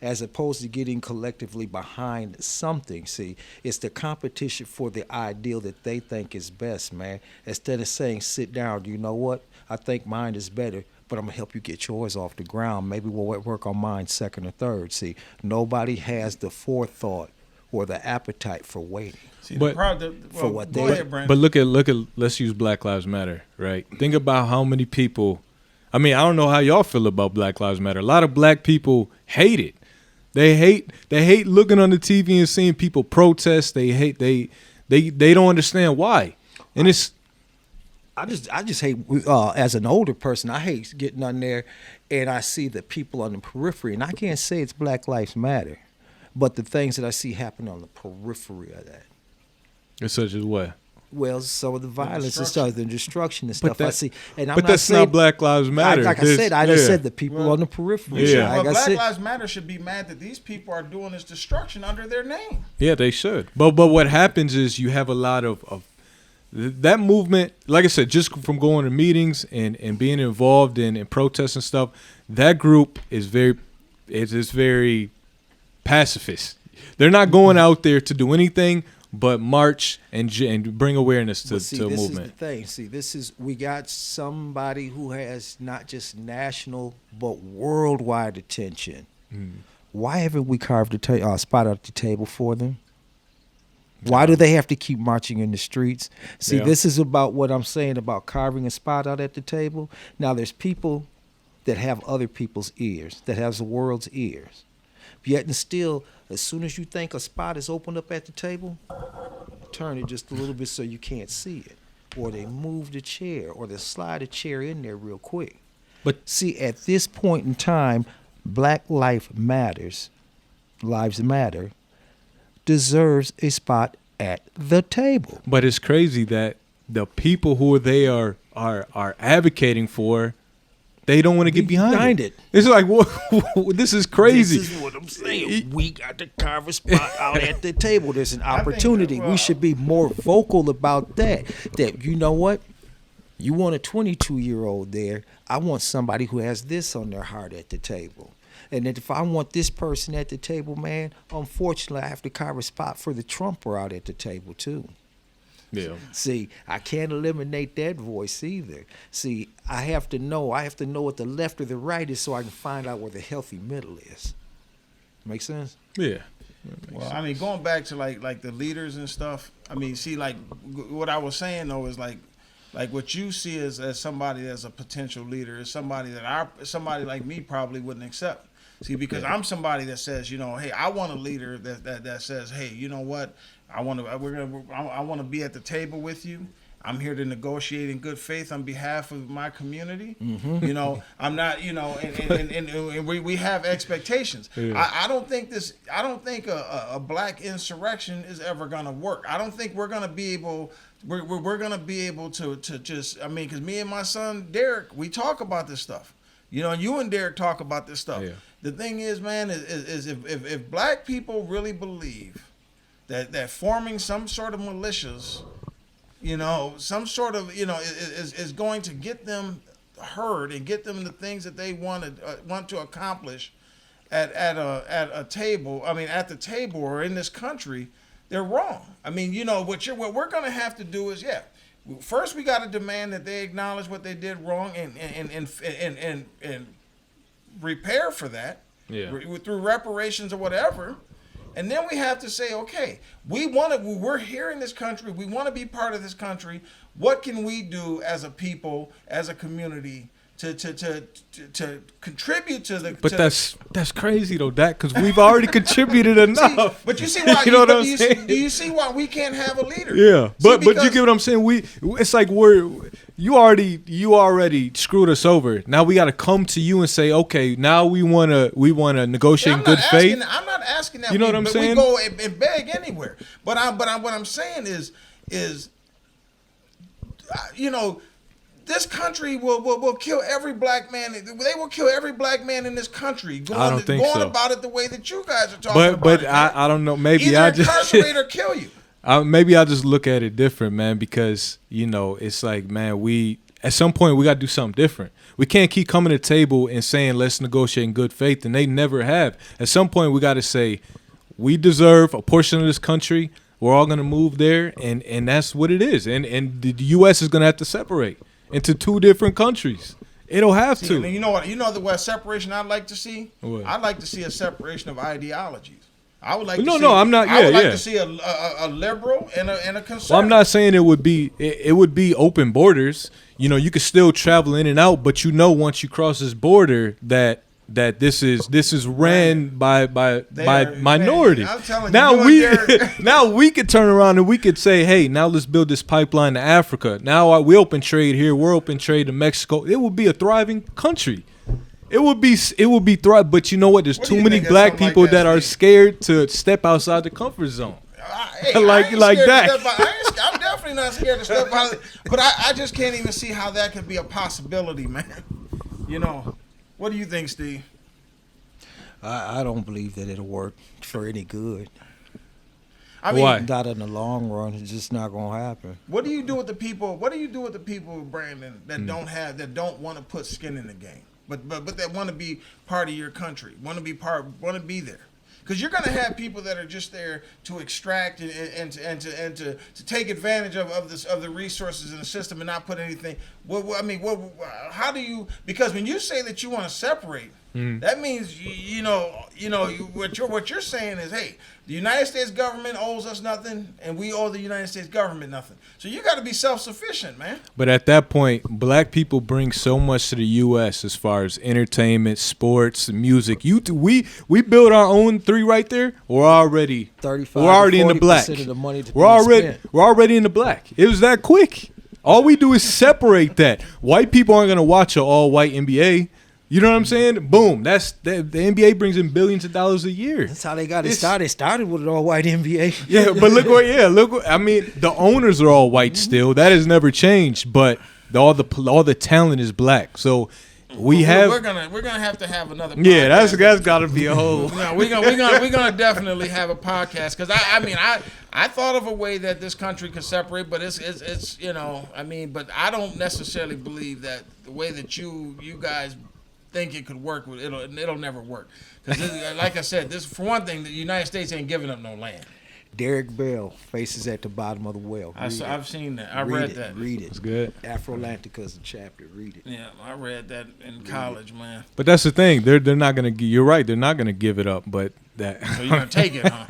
as opposed to getting collectively behind something. See, it's the competition for the ideal that they think is best, man. Instead of saying, sit down, you know what? I think mine is better, but I'm going to help you get yours off the ground. Maybe we'll work on mine second or third. See, nobody has the forethought or the appetite for waiting. See, but look at let's use Black Lives Matter, right? Think about how many people, I mean, I don't know how y'all feel about Black Lives Matter. A lot of black people hate it. They hate looking on the TV and seeing people protest. They don't understand why. And it's I just hate as an older person, I hate getting on there and I see the people on the periphery, and I can't say it's Black Lives Matter, but the things that I see happen on the periphery of that. It's such as what? Well, some of the violence and stuff, the destruction and stuff I see. And but that's not Black Lives Matter. Like I said, I just said the people on the periphery. Yeah. Well, Black Lives Matter should be mad that these people are doing this destruction under their name. Yeah, they should. But what happens is you have a lot of that movement, like I said, just from going to meetings and being involved in protests and stuff, that group is very pacifist. they're not going out there to do anything but march and bring awareness to See, a this movement. is the thing. See, we got somebody who has not just national but worldwide attention. Why haven't we carved a spot at the table for them? Why do they have to keep marching in the streets? See, Yeah. this is about what I'm saying about carving a spot out at the table. Now, there's people that have other people's ears, that has the world's ears. Yet and still, as soon as you think a spot is opened up at the table, turn it just a little bit so you can't see it. Or they move the chair, or they slide a chair in there real quick. But See, at this point in time, Black Lives Matter, deserves a spot at the table. But it's crazy that the people who they are advocating for, they don't want to get behind it. It's like, what? This is crazy. This is what I'm saying. We got to carve a spot out at the table. There's an opportunity. We should be more vocal about that. That, you know what? You want a 22-year-old there. I want somebody who has this on their heart at the table. And that if I want this person at the table, man, unfortunately, I have to carve a spot for the Trumper out at the table, too. Yeah. See, I can't eliminate that voice either. See, I have to know what the left or the right is so I can find out where the healthy middle is. Make sense? Yeah. Well, I mean, going back to like the leaders and stuff. I mean, see, like what I was saying though is like what you see as somebody that's a potential leader is somebody that somebody like me probably wouldn't accept. See, because I'm somebody that says, you know, hey, I want a leader that says, hey, you know what, I want to be at the table with you. I'm here to negotiate in good faith on behalf of my community. Mm-hmm. You know, I'm not, you know, and we have expectations. Yeah. I don't think a black insurrection is ever going to work. I don't think we're going to be able. We're going to be able to just, I mean, because me and my son Derek, we talk about this stuff. You know, you and Derek talk about this stuff. Yeah. The thing is, man, is if black people really believe that forming some sort of militias, you know, some sort of, you know, is going to get them heard and get them the things that they want to accomplish at a table. I mean, at the table or in this country, they're wrong. I mean, you know, what we're going to have to do is, first we got to demand that they acknowledge what they did wrong and repair for that, through reparations or whatever. And then we have to say, okay, we're here in this country. We want to be part of this country. What can we do as a people, as a community, to contribute to the? But that's crazy though, Dack, because we've already contributed enough. But you see why? You know what I'm saying? Do you see why we can't have a leader? Yeah, but because, you get what I'm saying. It's like you already screwed us over. Now we got to come to you and say, okay, now we wanna negotiate in good faith. I'm not asking that. You know what I'm saying? We go and beg anywhere. But what I'm saying is, you know, this country will kill every black man. They will kill every black man in this country. I don't think so. About it the way that you guys are talking about But it. I don't know. Maybe Either I just incarcerate or kill you. Maybe I just look at it different, man, because, you know, it's like, man, at some point we got to do something different. We can't keep coming to the table and saying, let's negotiate in good faith, and they never have. At some point we got to say, we deserve a portion of this country. We're all going to move there, and that's what it is. And the U.S. is going to have to separate into two different countries. It'll have to. And you know what? You know the separation I'd like to see? What? I'd like to see a separation of ideologies. I would like. No, I'm not. I would like yeah. to see a liberal and a conservative. Well, I'm not saying it would be open borders. You know, you could still travel in and out, but you know, once you cross this border, that this is ran by minority. Man, I'm telling you, now we could turn around and we could say, hey, now let's build this pipeline to Africa. Now we open trade here. We're open trade to Mexico. It would be a thriving country. It would be thriving. But you know what? There's too many black people that are scared to step outside the comfort zone. Like that. I'm definitely not scared to step out. But I just can't even see how that could be a possibility, man. You know. What do you think, Steve? I don't believe that it'll work for any good. I mean, why? Not in the long run. It's just not gonna happen. What do you do with the people? What do you do with the people, Brandon, that don't want to put skin in the game, but that want to be part of your country, want to be there? because you're gonna have people that are just there to extract and to take advantage of the resources in the system and not put anything. How do you? Because when you say that you want to separate, that means what you're saying is, hey, the United States government owes us nothing, and we owe the United States government nothing. So you got to be self-sufficient, man. But at that point, black people bring so much to the U.S. as far as entertainment, sports, music. We build our own three right there. We're already 35. We're already in the black. Of the money to We're already in the black. It was that quick. All we do is separate that. White people aren't gonna watch an all-white NBA. You know what I'm saying? Boom. That's the NBA brings in billions of dollars a year. That's how they got it started. It started with an all-white NBA. Yeah, but the owners are all white still. That has never changed. But all the talent is black. So we're gonna have to have another podcast. Yeah, that's got to be a whole. We're gonna definitely have a podcast because I thought of a way that this country could separate, but it's but I don't necessarily believe that the way that you guys think it could work, it'll never work. Because like I said, this for one thing, the United States ain't giving up no land. Derek Bell, Faces at the Bottom of the Well. I've seen that. I read that. Read it. It's good. Afro-Atlantica's a chapter. Read it. Yeah, I read that in college, man. But that's the thing. They're not gonna. You're right. They're not gonna give it up. But that. So you're gonna take it, huh?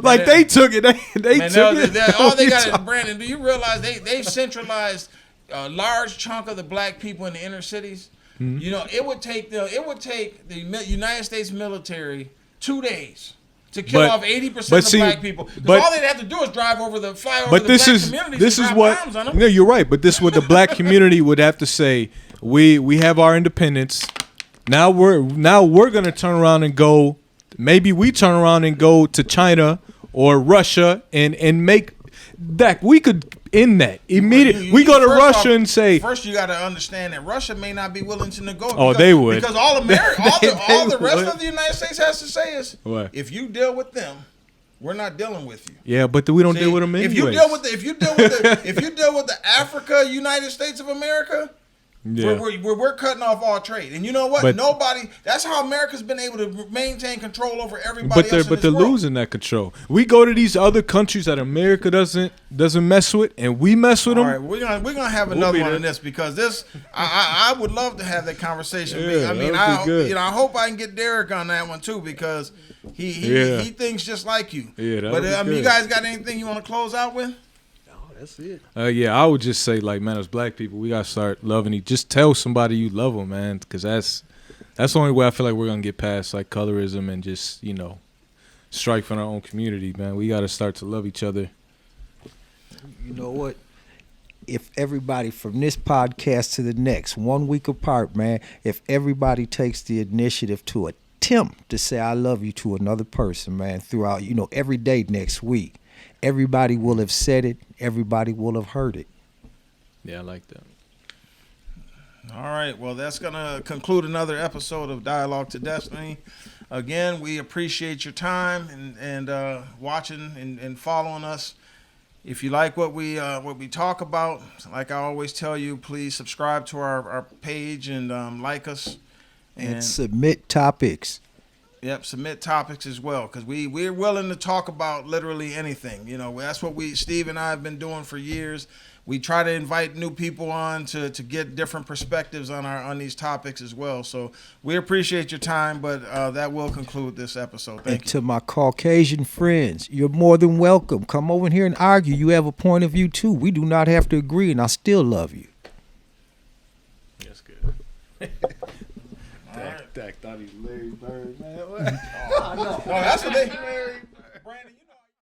Like they took it. They took it. All they got is Brandon. Do you realize they've centralized a large chunk of the black people in the inner cities? Mm-hmm. You know, it would take the United States military 2 days to kill off 80% of black people. Because all they'd have to do is fly over the black communities. This is what. No, you're right. But this is what the black community would have to say. We have our independence. Now we're gonna turn around and go. Maybe we turn around and go to China or Russia and make that we could end that immediately. We go to Russia and say. First, you got to understand that Russia may not be willing to negotiate. Oh, they would. Because all America, all the rest of the United States has to say is, what? If you deal with them, we're not dealing with you. Yeah, but we don't deal with them anyways. If you deal with the Africa United States of America. Yeah. We're cutting off all trade, and you know what? That's how America's been able to maintain control over everybody else. But they're losing that control. We go to these other countries that America doesn't mess with, and we mess with them. All right, we're gonna have another one on this because this I would love to have that conversation. Yeah, I hope I can get Derek on that one too because he thinks just like you. Yeah, but you guys got anything you want to close out with? That's it. Yeah, I would just say, like, man, as black people, we gotta start loving each. Just tell somebody you love them, man, because that's the only way I feel like we're gonna get past like colorism and just strife in our own community, man. We gotta start to love each other. You know what? If everybody from this podcast to the next, 1 week apart, man, if everybody takes the initiative to attempt to say I love you to another person, man, throughout every day next week. Everybody will have said it. Everybody will have heard it. Yeah, I like that. All right. Well, that's going to conclude another episode of Dialogue to Destiny. Again, we appreciate your time and watching and following us. If you like what we talk about, like I always tell you, please subscribe to our page and like us. And submit topics. Yep, submit topics as well, because we're willing to talk about literally anything. That's what Steve and I have been doing for years. We try to invite new people on to get different perspectives on these topics as well. So we appreciate your time, but that will conclude this episode. Thank you. To my Caucasian friends, you're more than welcome. Come over here and argue. You have a point of view too. We do not have to agree, and I still love you. That's good. Dack thought he was Larry Bird, man. What? Oh, that's what they.